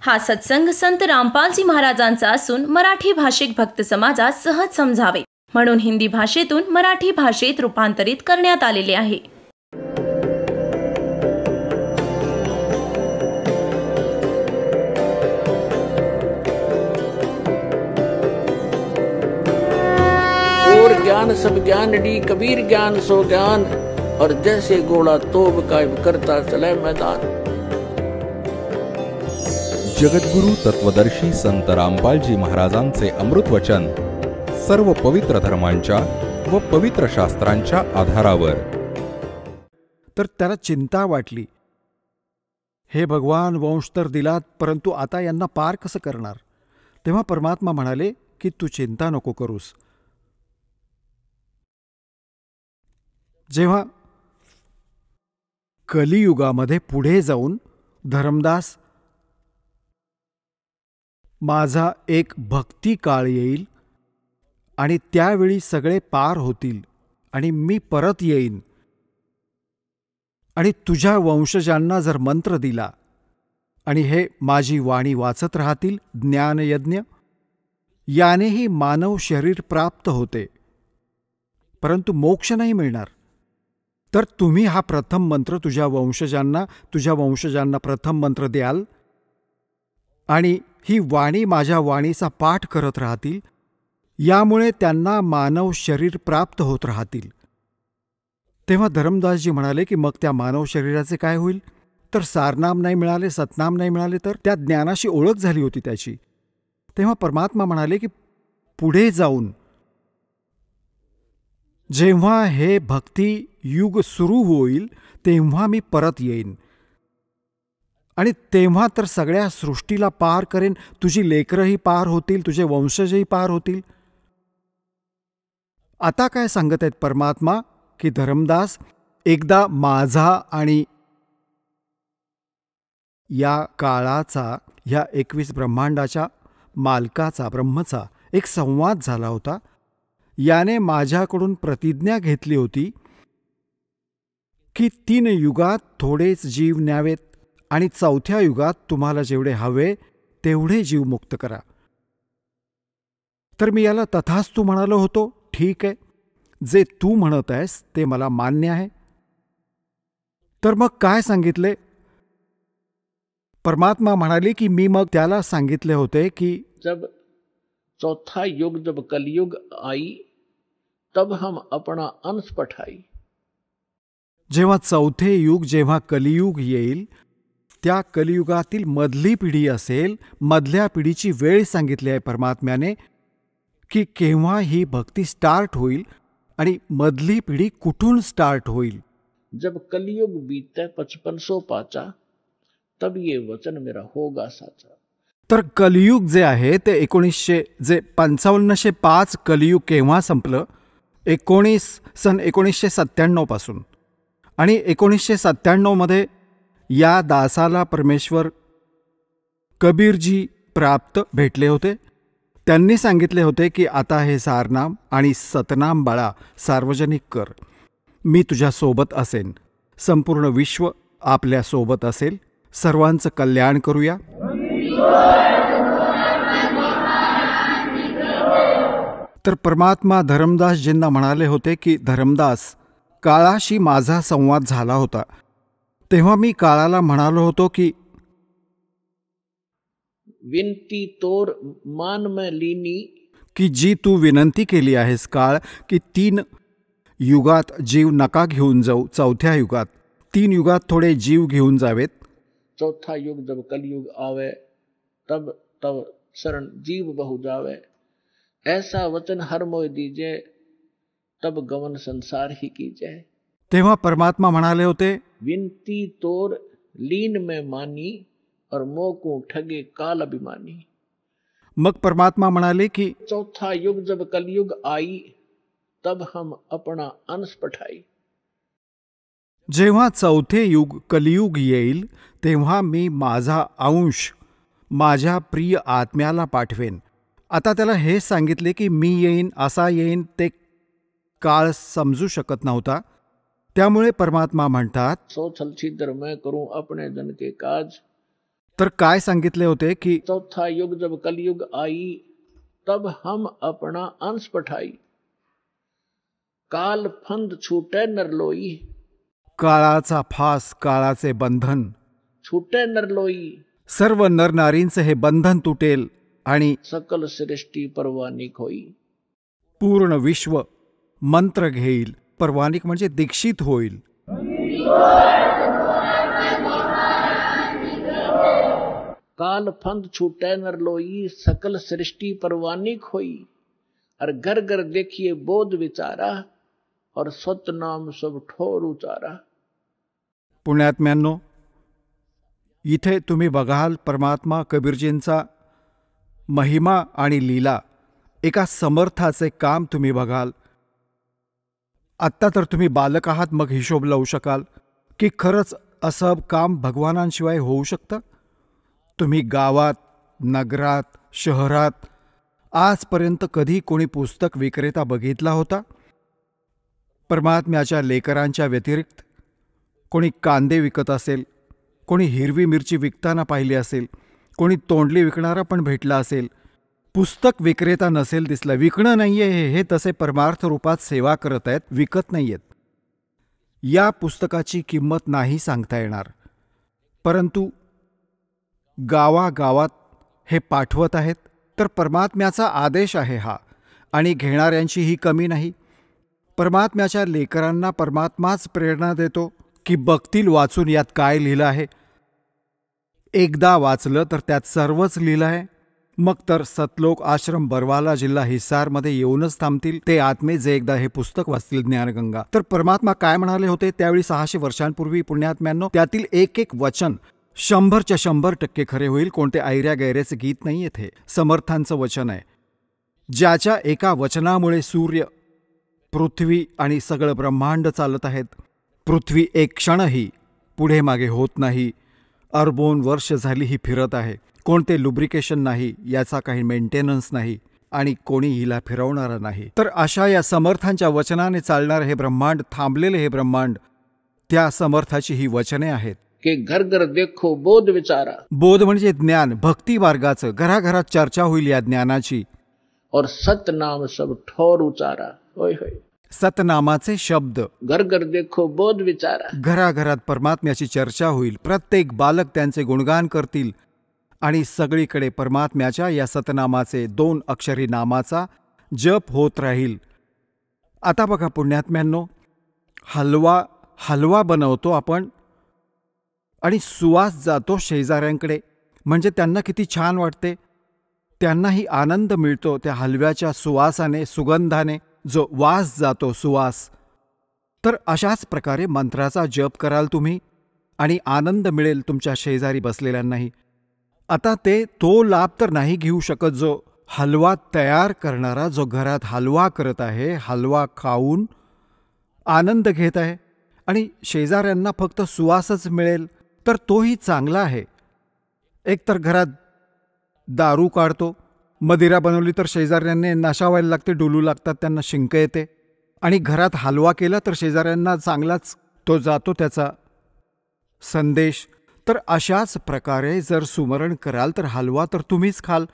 हा सत्संग संत रामपालजी महाराजांचा असून मराठी भाषिक भक्त समाजास सहज समजावे म्हणून हिंदी भाषेतून मराठी भाषेत रूपांतरित करण्यात आलेले आहे. और ज्ञान सब ज्ञान डी कबीर ज्ञान सो ज्ञान और जैसे घोड़ा तोब कायम करता चले मैदान. जगद्गुरु तत्वदर्शी संत रामपालजी महाराजांचे अमृत वचन सर्व पवित्र धर्मांच्या व पवित्र शास्त्रांच्या आधारावर. तर त्याला चिंता वाटली. हे भगवान, वंश तर दिलात, परंतु आता यांना पार कसं करणार? तेव्हा परमात्मा म्हणाले की तू चिंता नको करूस. जेव्हा कलियुगामध्ये पुढे जाऊन धर्मदास माझा एक भक्ती काळ येईल आणि त्यावेळी सगळे पार होतील आणि मी परत येईन आणि तुझ्या वंशजांना जर मंत्र दिला आणि हे माझी वाणी वाचत राहतील ज्ञानयज्ञ, यानेही मानव शरीर प्राप्त होते, परंतु मोक्ष नाही मिळणार. तर तुम्ही हा प्रथम मंत्र तुझ्या वंशजांना प्रथम मंत्र द्याल आणि ही वाणी माझ्या वाणीचा पाठ करत राहतील, यामुळे त्यांना मानव शरीर प्राप्त होत राहतील. तेव्हा धर्मदासजी म्हणाले की मग त्या मानव शरीराचे काय होईल? तर सारनाम नाही मिळाले, सतनाम नाही मिळाले, तर त्या ज्ञानाशी ओळख झाली होती त्याची. तेव्हा परमात्मा म्हणाले की पुढे जाऊन जेव्हा हे भक्ती युग सुरू होईल तेव्हा मी परत येईन आणि तेव्हा तर सगळ्या सृष्टीला पार करेन. तुझी लेकरंही पार होतील, तुझे वंशजही पार होतील. आता काय सांगत आहेत परमात्मा की धर्मदास, एकदा माझा आणि या काळाचा, ह्या 21 ब्रह्मांडाच्या मालकाचा, ब्रह्मचा एक संवाद झाला होता. याने माझ्याकडून प्रतिज्ञा घेतली होती की 3 युगात थोडेच जीव न्यावेत आणि 4थ्या युगात तुम्हाला जेवढे हवे तेवढे जीव मुक्त करा. तर मी याला तथास्तु म्हणालो होतो. ठीक आहे, जे तू म्हणत आहेस ते मला मान्य आहे. तर मग काय सांगितले? परमात्मा म्हणाले की मी मग त्याला सांगितले होते की जब चौथा युग जब कलयुग आई तब हम अपना अंश पठाई. जेव्हा 4थे युग, जेव्हा कलियुग येईल, त्या कलियुगातील मधली पिढी असेल, मधल्या पिढीची वेळ सांगितली आहे परमात्म्याने की केव्हा ही भक्ती स्टार्ट होईल आणि मधली पिढी कुठून स्टार्ट होईल. जब कलियुग बीते 5500 पाचा तब ये वचन मेरा होगा साचा. तर कलियुग जे आहे ते 5505 कलियुग केव्हा संपलं? सन 1997 पासून. आणि 1997 मध्ये या दासाला परमेश्वर कबीरजी प्राप्त भेटले होते. त्यांनी सांगितले होते की आता हे सारनाम आणि सतनाम बाळा सार्वजनिक कर. मी तुझ्या सोबत असेन, संपूर्ण विश्व आपल्या सोबत असेल, सर्वांचं कल्याण करूया. तर परमात्मा धर्मदासजींना म्हणाले होते की धर्मदास, काळाशी माझा संवाद झाला होता. तेव्हा मी काळाला म्हणालो होतो की विनती तोर मान में लीनी, की जी तू विनंती केली आहेस काळ की 3 युगात जीव नका घेऊन जाऊ, 4थ्या युगात 3 युगात थोडे जीव घेऊन जावेत. चौथा युग जब कलयुग आवे तब तब शरण जीव बहु जावे. ऐसा वचन हर मोय दीजे तब गमन संसार ही कीजे. तेव्हा परमात्मा म्हणाले होते विनती तोर लीन में मानी और मोको ठगे काल अभिमानी. मग परमात्मा म्हणाले की चौथा युग जब कलयुग आई तब हम अपना अंश पठाई. जेव्हा 4थे युग कलियुग येईल तेव्हा मी माझा अंश माझ्या प्रिय आत्म्याला पाठवेन. आता त्याला हे सांगितले की मी येईन, असा येईन, ते काळ समजू शकत नव्हता. त्यामुळे परमात्मा म्हणतात सो छल छिद्र मैं करूं अपने जन के काज. तर काय सांगितले होते की चौथा युग जब कलयुग आई, तब हम अपना अंश पठाई, काल फंद छूटे नरलोई, काळाचा फास काळाचे बंधन, छूटे नरलोई, सर्व नरनारींचे हे बंधन तुटेल आणि सकल सृष्टी परवानिक होई. पूर्ण विश्व मंत्र घेईल. परवानिक म्हणजे दीक्षित होईल. काल फंद छूटे नरलोई, सकल सृष्टि परवानिक होई. और घर घर देखिए बोध विचारा, और सत नाम सब ठोर उचारा. पुण्यात्म्यांनो, इथे तुम्ही बघाल परमात्मा कबीरजींचा महिमा आणि लीला. एका समर्थाचे काम तुम्ही बघाल. आत्ता तर तुम्ही बालक आहात, मग हिशोब लावू शकाल की खरंच असं काम भगवानांशिवाय होऊ शकतं. तुम्ही गावात, नगरात, शहरात आजपर्यंत कधी कोणी पुस्तक विक्रेता बघितला होता? परमात्म्याच्या लेकरांच्या व्यतिरिक्त कोणी कांदे विकत असेल, कोणी हिरवी मिरची विकताना पाहिली असेल, कोणी तोंडली विकणारा पण भेटला असेल. पुस्तक विक्रेता नसेल दिसला. विकणं नाही आहे हे तसे परमार्थ रूपात सेवा करत आहेत, विकत नाही आहेत. या पुस्तकाची किंमत नाही सांगता येणार, परंतु गावागावात हे पाठवत आहेत. तर परमात्म्याचा आदेश आहे हा, आणि घेणाऱ्यांची ही कमी नाही. परमात्म्याच्या लेकरांना परमात्माच प्रेरणा देतो की बघतील वाचून यात काय लिहिलं आहे. एकदा वाचलं तर त्यात सर्वच लिहिलं आहे. मग तर सतलोक आश्रम बरवाला जिल्हा हिसारमध्ये येऊनच थांबतील ते आत्मे जे एकदा हे पुस्तक वाचतील, ज्ञानगंगा. तर परमात्मा काय म्हणाले होते त्यावेळी 600 वर्षांपूर्वी पुण्यात्म्यांनो, त्यातील एक एक वचन 100च्या 100% खरे होईल. कोणते ऐऱ्या गैऱ्याचे गीत नाही येथे. समर्थांचं वचन आहे, ज्याच्या एका वचनामुळे सूर्य, पृथ्वी आणि सगळं ब्रह्मांड चालत आहेत. पृथ्वी एक क्षणही पुढे मागे होत नाही. अरबोन वर्ष झाली ही फिरत आहे. कोणते लुब्रिकेशन नाही, याचा काही मेंटेनन्स नाही, आणि कोणी हिला फिरवणारा नाही. तर अशा या समर्थांच्या वचनाने चालणारे हे ब्रह्मांड, थांबलेले हे ब्रह्मांड, त्या समर्थाची ही वचने आहेत की घर घर देखो बोध विचारा. बोध म्हणजे ज्ञान, भक्ती मार्गाचं. घराघरात चर्चा होईल या ज्ञानाची. और सतनाम सब ठोर उचारा. होय होय. सतनामाचे शब्द. घर घर देखो बोध विचारा. घराघरात परमात्म्याची चर्चा होईल. प्रत्येक बालक त्यांचे गुणगान करतील आणि सगळीकडे परमात्म्याच्या या सतनामाचे, 2 अक्षरी नामाचा जप होत राहील. आता बघा पुण्यात्म्यांनो, हलवा बनवतो आपण आणि सुवास जातो शेजाऱ्यांकडे. म्हणजे त्यांना किती छान वाटते, त्यांनाही आनंद मिळतो त्या हलव्याच्या सुवासाने, सुगंधाने जो वास जातो, सुवास. तर अशाच प्रकारे मंत्राचा जप कराल तुम्ही आणि आनंद मिळेल तुमच्या शेजारी बसलेल्यांनाही. आता तो लाभ तर नाही घेऊ शकत जो हलवा तयार करणारा, जो घरात हलवा करत आहे, हलवा खाऊन आनंद घेत आहे, आणि शेजाऱ्यांना फक्त सुवासच मिळेल तर तोही चांगला आहे. एकतर घरात दारू काढतो, मदिरा बनवली तर शेजाऱ्यांना नशा व्हायला लागते, डुलू लागतात, त्यांना शिंक येते. आणि घरात हलवा केला तर शेजाऱ्यांना चांगलाच तो जातो त्याचा संदेश. तर अशाच प्रकारे जर सुमरण कराल तर हलवा तर तुम्हीच खाल,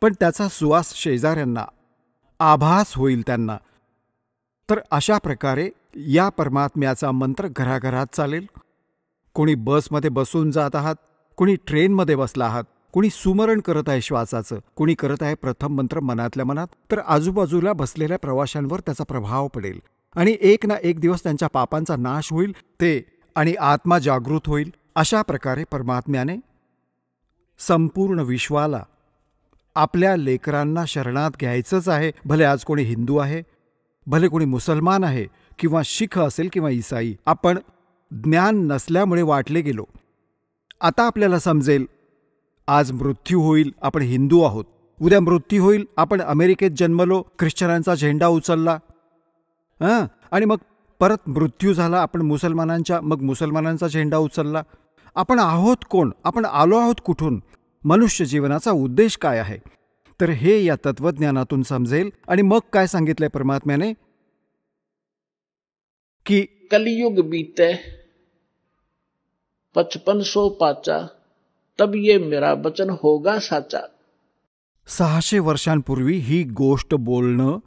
पण त्याचा सुवास शेजाऱ्यांना, आभास होईल त्यांना. तर अशा प्रकारे या परमात्म्याचा मंत्र घराघरात चालेल. कोणी बसमध्ये बसून जात आहात, कोणी ट्रेनमध्ये बसला आहात, कोणी सुमरण करत आहे श्वासाचं, कोणी करत आहे प्रथम मंत्र मनातल्या मनात, तर आजूबाजूला बसलेल्या प्रवाशांवर त्याचा प्रभाव पडेल आणि एक ना एक दिवस त्यांच्या पापांचा नाश होईल ते, आणि आत्मा जागृत होईल. अशा प्रकारे परमात्म्याने संपूर्ण विश्वाला, आपल्या लेकरांना शरणात घ्यायचंच आहे. भले आज कोणी हिंदू आहे, भले कोणी मुसलमान आहे, किंवा शीख असेल किंवा ईसाई. आपण ज्ञान नसल्यामुळे वाटले गेलो. आता आपल्याला समजेल, आज मृत्यू होईल, आपण हिंदू आहोत. उद्या मृत्यू होईल, आपण अमेरिकेत जन्मलो, ख्रिश्चनांचा झेंडा उचलला, आणि मग परत मृत्यू झाला, आपण मुसलमानांचा झेंडा उचलला. आपण आहोत कोण? आपण आलो आहोत कुठून? मनुष्य जीवनाचा उद्देश काय आहे? तर हे या तत्वज्ञानातून समजेल. आणि मग काय सांगितलंय परमात्म्याने की कलियुग बीते 5500 पाचा, तब ये मेरा वचन होगा साचा. 600 वर्षांपूर्वी ही गोष्ट बोलणं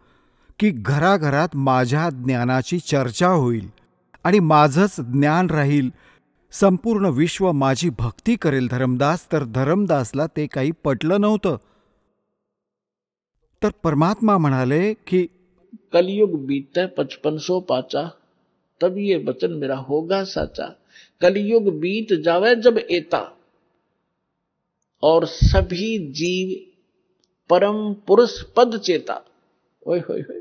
की घराघरात माझ्या ज्ञानाची चर्चा होईल आणि माझंच ज्ञान राहील, संपूर्ण विश्व माझी भक्ती करेल धर्मदास, तर धर्मदासला ते काही पटलं नव्हतं. तर परमात्मा म्हणाले की कलयुग बीते 5500 पाचा, तब ये वचन मेरा होगा साचा. कलयुग बीत जावे जब एता, और सभी जीव परम पुरुष पद चेता. होय होय होय.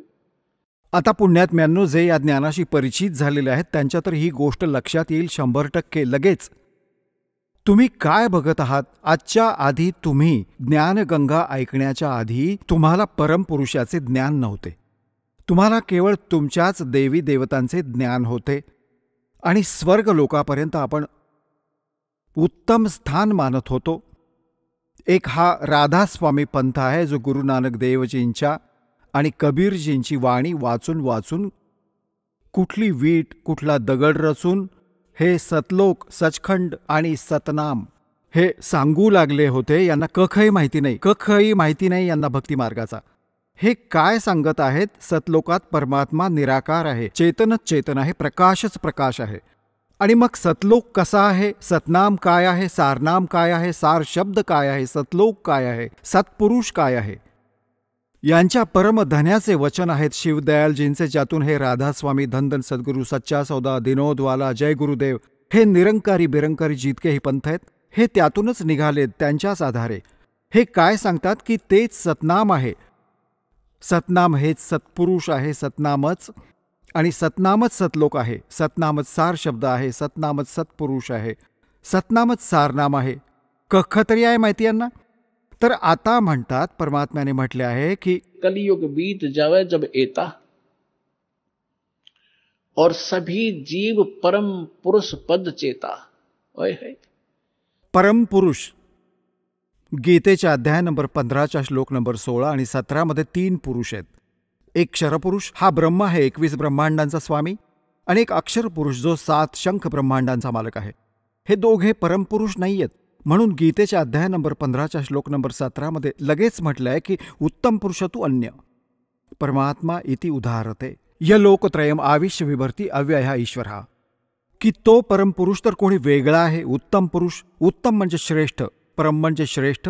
आता पुण्यात्म्यांनो, जे या ज्ञानाशी परिचित झालेले आहेत त्यांच्या तर ही गोष्ट लक्षात येईल 100% लगेच. तुम्ही काय बघत आहात? आजच्या आधी तुम्ही ज्ञानगंगा ऐकण्याच्या आधी तुम्हाला परमपुरुषाचे ज्ञान नव्हते. तुम्हाला केवळ तुमच्याच देवी देवतांचे ज्ञान होते आणि स्वर्ग लोकापर्यंत आपण उत्तम स्थान मानत होतो. एक हा राधास्वामी पंथ आहे जो गुरु नानक देवजींच्या आणि कबीरजींची वाणी वाचून वाचून कुठली वीट कुठला दगड रचून हे सतलोक, सचखंड आणि सतनाम हे सांगू लागले होते. यांना कखही माहिती नाही यांना भक्ती मार्गाचा. हे काय सांगत आहेत? सतलोकात परमात्मा निराकार आहे, चेतनच चेतन आहे, प्रकाशच प्रकाश आहे. आणि मग सतलोक कसा आहे? सतनाम काय आहे? सारनाम काय आहे? सार शब्द काय आहे? सतलोक काय आहे? सत्पुरुष काय आहे? यांच्या परमधन्याचे वचन आहेत शिवदयालजींचे, ज्यातून हे राधास्वामी, धनधन सद्गुरू, सच्चा सौदा, दिनोदवाला, जय गुरुदेव हे निरंकारी बिरंकारी जितकेही पंथ आहेत हे त्यातूनच निघालेत, त्यांच्याच आधारे. हे काय सांगतात की तेच सतनाम आहे. सतनाम हेच सत्पुरुष आहे, सतनामच. आणि सतनामच सतलोक आहे, सतनामच सार शब्द आहे, सतनामच सत्पुरुष आहे, सतनामच सारनाम आहे. कख तरी आहे माहिती यांना? तर आता म्हणतात, परमात्म्याने म्हटले आहे की कलयुग बीत जावे जब एता, और सभी जीव परम पुरुष पद चेता. ओय है. परमपुरुष गीतेच्या अध्याय नंबर 15च्या श्लोक नंबर 16 आणि 17 मध्ये 3 पुरुष आहेत. एक क्षरपुरुष, हा ब्रह्म आहे, 21 ब्रह्मांडांचा स्वामी, आणि एक अक्षर पुरुष जो 7 शंख ब्रह्मांडांचा मालक आहे. हे दोघे परमपुरुष नाही आहेत. म्हणून गीतेच्या अध्याय नंबर 15च्या श्लोक नंबर 17 मध्ये लगेच म्हटलं आहे की उत्तम पुरुष तू अन्य परमात्मा इति उदाहरते य लोकत्रयम आविश्य विभर्ती अव्यय ईश्वर. की तो परमपुरुष तर कोणी वेगळा आहे. उत्तम पुरुष, उत्तम म्हणजे श्रेष्ठ, परम म्हणजे श्रेष्ठ,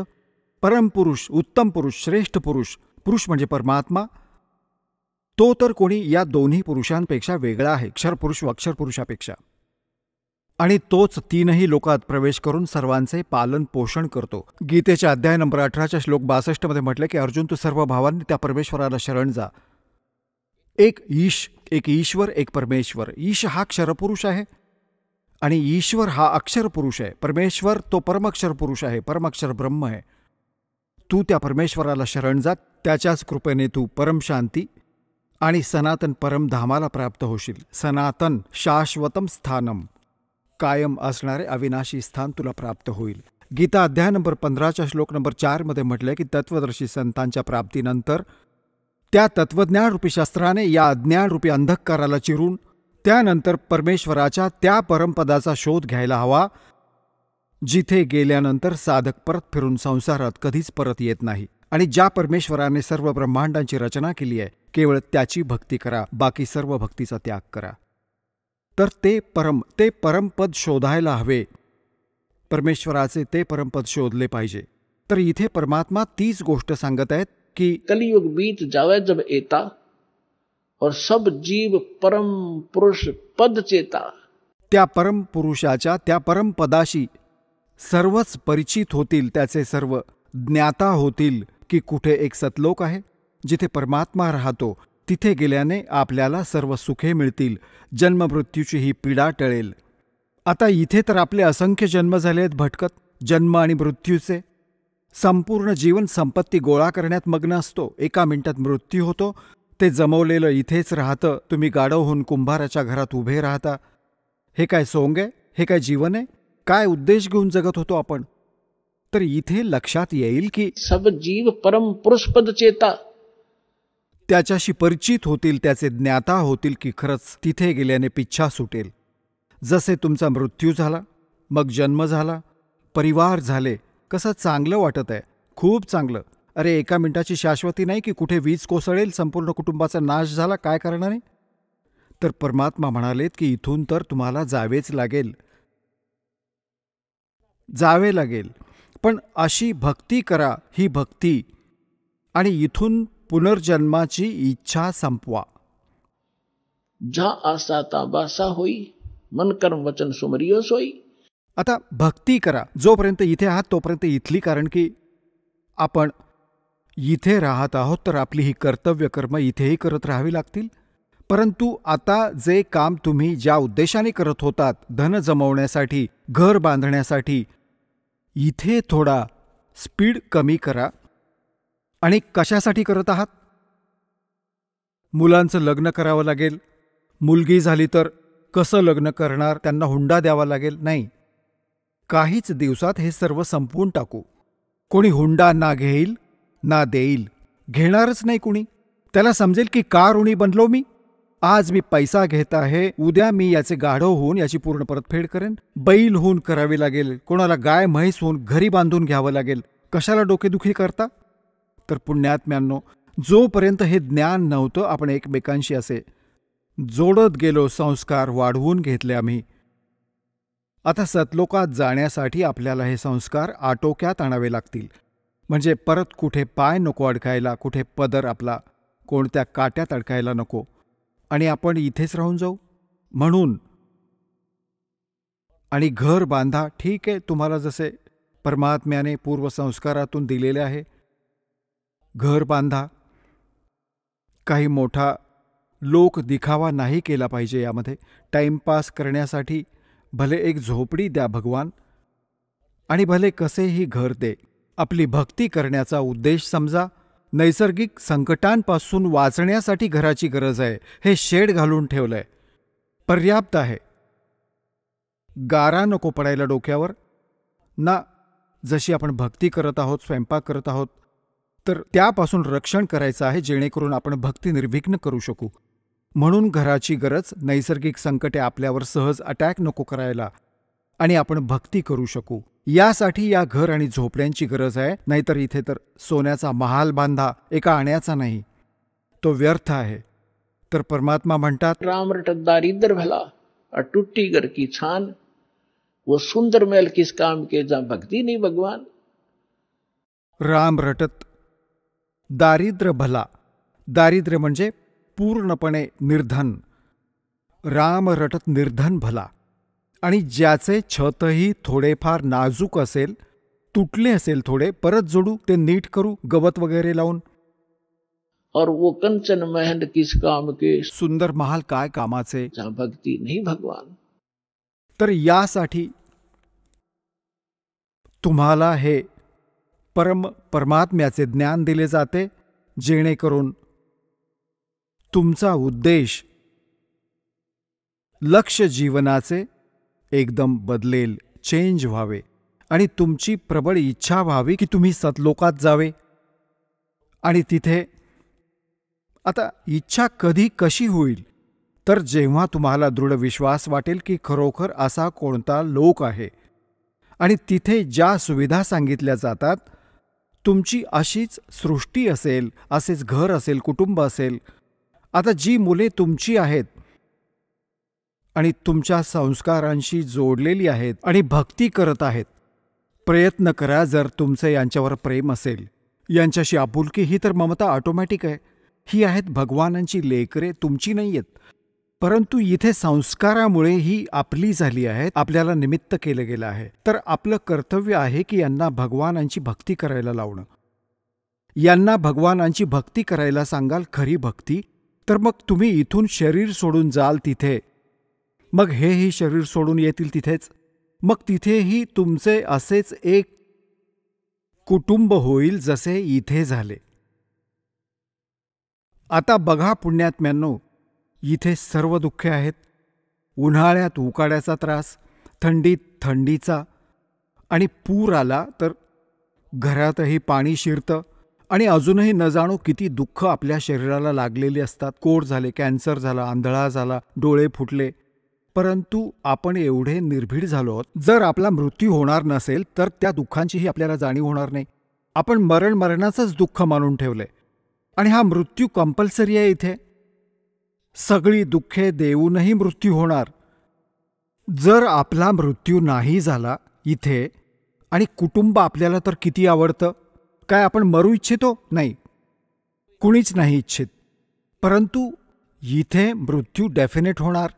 परमपुरुष, उत्तम पुरुष, श्रेष्ठ पुरुष, पुरुष म्हणजे परमात्मा, तो तर कोणी या दोन्ही पुरुषांपेक्षा वेगळा आहे, क्षरपुरुष व अक्षरपुरुषापेक्षा. आणि तोच 3ही लोकात प्रवेश करून सर्वांचे पालन पोषण करतो. गीतेच्या अध्याय नंबर 18च्या श्लोक 62 मध्ये म्हटले की अर्जुन, तू सर्व भावांनी त्या परमेश्वराला शरण जा. एक ईश, एक ईश्वर, एक परमेश्वर. ईश हा क्षरपुरुष आहे आणि ईश्वर हा अक्षर पुरुष आहे. परमेश्वर तो परमक्षर पुरुष आहे, परमक्षर ब्रह्म आहे. तू त्या परमेश्वराला शरण जा, त्याच्याच कृपेने तू परमशांती आणि सनातन परमधामाला प्राप्त होशील. सनातन शाश्वतम स्थानम, कायम असणारे अविनाशी स्थान तुला प्राप्त होईल. गीता अध्याय नंबर 15च्या श्लोक नंबर 4 मध्ये म्हटलंय की तत्वदर्शी संतांच्या प्राप्तीनंतर त्या तत्वज्ञानरूपी शस्त्राने या अज्ञानरूपी अंधकाराला चिरून त्यानंतर परमेश्वराच्या त्या परमपदाचा शोध घ्यायला हवा, जिथे गेल्यानंतर साधक परत फिरून संसारात कधीच परत येत नाही. आणि ज्या परमेश्वराने सर्व ब्रह्मांडांची रचना केली आहे, केवळ त्याची भक्ती करा, बाकी सर्व भक्तीचा त्याग करा. तर ते परमपद शोधायला हवे. परमेश्वराचे ते परमपद शोधले पाहिजे. तर इथे परमात्मा तीच गोष्ट सांगत आहेत की कलयुग बीत जावे जब एता, और सब जीव परम पुरुष पद चेता. त्या परमपुरुषाच्या त्या परमपदाशी सर्वच परिचित होतील, त्याचे सर्व ज्ञाता होतील की कुठे एक सतलोक आहे जिथे परमात्मा राहतो. तिथे गेल्याने आपल्याला सर्व सुखे मिळतील, जन्ममृत्यूची ही पीडा टळेल. आता इथे तर आपले असंख्य जन्म झाले आहेत भटकत, जन्म आणि मृत्यूचे. संपूर्ण जीवन संपत्ती गोळा करण्यात मग्न असतो. एका मिनिटात मृत्यू होतो, ते जमवलेलं इथेच राहतं. तुम्ही गाढव होऊन कुंभाराच्या घरात उभे राहता. हे काय सोंग आहे? हे काय जीवन आहे? काय उद्देश घेऊन जगत होतो आपण? तर इथे लक्षात येईल की सब जीव परम पुरुष पद चेता. त्याच्याशी परिचित होतील, त्याचे ज्ञाता होतील की खरंच तिथे गेल्याने पिच्छा सुटेल. जसे तुमचा मृत्यू झाला, मग जन्म झाला, परिवार झाले, कसं चांगलं वाटत आहे, खूप चांगलं. अरे एका मिनिटाची शाश्वती नाही की कुठे वीज कोसळेल, संपूर्ण कुटुंबाचा नाश झाला, काय करणार आहे. तर परमात्मा म्हणालेत की इथून तर तुम्हाला जावेच लागेल, जावे लागेल. पण अशी भक्ती करा, ही भक्ती, आणि इथून पुनर्जन्माची इच्छा संपवा. जा आसा ता बासा होई, मन कर्म वचन सुमरियो सोई. आता भक्ती करा जोपर्यंत इथे आहात तोपर्यंत इथली, कारण की आपण इथे राहत आहोत तर आपली ही कर्तव्य कर्म इथेही करत राहावी लागतील. परंतु आता जे काम तुम्ही ज्या उद्देशाने करत होतात, धन जमवण्यासाठी, घर बांधण्यासाठी, इथे थोडा स्पीड कमी करा. आणि कशासाठी करत आहात? मुलांचं लग्न करावं लागेल, मुलगी झाली तर कसं लग्न करणार, त्यांना हुंडा द्यावा लागेल, नाही. काहीच दिवसात हे सर्व संपवून टाकू. कोणी हुंडा ना घेईल ना देईल, घेणारच नाही कुणी. त्याला समजेल की का ऋणी बनलो मी. आज मी पैसा घेत आहे, उद्या मी याचे गाढव होऊन याची पूर्ण परतफेड करेन. बैल होऊन करावी लागेल, कोणाला गाय म्हैस होऊन घरी बांधून घ्यावं लागेल. कशाला डोकेदुखी करता. तर पुण्यात्म्यांनो, जोपर्यंत हे ज्ञान नव्हतं आपण एकमेकांशी असे जोडत गेलो, संस्कार वाढवून घेतले आम्ही. आता सतलोकात जाण्यासाठी आपल्याला हे संस्कार आटोक्यात आणावे लागतील. म्हणजे परत कुठे पाय नको अडकायला, कुठे पदर आपला कोणत्या काट्यात अडकायला नको, आणि आपण इथेच राहून जाऊ. म्हणून आणि घर बांधा, ठीक आहे, तुम्हाला जसे परमात्म्याने पूर्वसंस्कारातून दिलेले आहे, घर बांधा. काही मोठा लोक दिखावा नाही केला पाहिजे यामध्ये. टाईमपास करण्यासाठी भले एक झोपडी द्या भगवान, आणि भले कसेही घर दे. आपली भक्ती करण्याचा उद्देश समजा. नैसर्गिक संकटांपासून वाचण्यासाठी घराची गरज आहे. हे शेड घालून ठेवलंय, पर्याप्त आहे. गारा नको पडायला डोक्यावर ना. जशी आपण भक्ती करत आहोत, स्वयंपाक करत आहोत, तर त्यापासून रक्षण करायचं आहे, जेणेकरून आपण भक्ती निर्विघ्न करू शकू. म्हणून घराची गरज, नैसर्गिक संकटे आपल्यावर सहज अटॅक नको करायला, आणि आपण भक्ती करू शकू. यासाठी या घर आणि झोपड्यांची गरज आहे. नाहीतर इथे तर सोन्याचा महाल बांधा, एका आण्याचा नाही, तो व्यर्थ आहे. तर परमात्मा म्हणतात, राम रटत दारिद्र भला और टूटी घर की छान, वो सुंदर महल किस काम के जहां भक्ति नहीं भगवान. राम रटत दारिद्र्य भला. दारिद्र्य म्हणजे पूर्णपणे निर्धन. राम रटत निर्धन भला. आणि ज्याचे छतही थोडेफार नाजूक असेल, तुटले असेल थोडे, परत जोडू, ते नीट करू, गवत वगैरे लावून. और वो कंचन महल किस काम के, सुंदर महाल काय कामाचे जहां भक्ति नहीं भगवान. तर यासाठी तुम्हाला हे परमात्म्याचे ज्ञान दिले जाते, जेणेकरून तुमचा उद्देश, लक्ष जीवनाचे एकदम बदलेल, चेंज व्हावे, आणि तुमची प्रबळ इच्छा व्हावी की तुम्ही सतलोकात जावे. आणि तिथे आता इच्छा कधी कशी होईल, तर जेव्हा तुम्हाला दृढ विश्वास वाटेल की खरोखर असा कोणता लोक आहे, आणि तिथे ज्या सुविधा सांगितल्या जातात, तुमची अशीच सृष्टी असेल, असेच घर असेल, कुटुंब असेल. आता जी मुले तुमची आहेत आणि तुमच्या संस्कारांशी जोडलेली आहेत आणि भक्ती करत आहेत, प्रयत्न करा. जर तुमचे यांच्यावर प्रेम असेल, यांच्याशी आपुलकी, ही तर ममता ऑटोमॅटिक आहे. ही आहेत भगवानांची लेकरे, तुमची नाही आहेत. परंतु इथे संस्कारामुळे ही आपली झाली आहेत, आपल्याला निमित्त केलं गेलं आहे. तर आपलं कर्तव्य आहे की यांना भगवानांची भक्ती करायला लावणं. यांना भगवानांची भक्ती करायला सांगाल, खरी भक्ती. तर मग तुम्ही इथून शरीर सोडून जाल तिथे, मग हेही शरीर सोडून येतील तिथेच. मग तिथेही तुमचे असेच एक कुटुंब होईल जसे इथे झाले. आता बघा पुण्यात्म्यांनो, इथे सर्व दुःखे आहेत. उन्हाळ्यात उकाड्याचा त्रास, थंडीत थंडीचा, आणि पूर आला तर घरातही पाणी शिरतं, आणि अजूनही न जाणो किती दुःख आपल्या शरीराला लागलेली असतात. कोड झाले, कॅन्सर झाला, आंधळा झाला, डोळे फुटले, परंतु आपण एवढे निर्भीड झालो आहोत, जर आपला मृत्यू होणार नसेल तर त्या दुःखांचीही आपल्याला जाणीव होणार नाही. आपण मरणाचंच दुःख मानून ठेवलंय. आणि हा मृत्यू कंपल्सरी आहे इथे. सगळी दुःखे देऊनही मृत्यू होणार. जर आपला मृत्यू नाही झाला इथे, आणि कुटुंब आपल्याला तर किती आवडतं, काय आपण मरू इच्छितो? नाही, कुणीच नाही इच्छित. परंतु इथे मृत्यू डेफिनेट होणार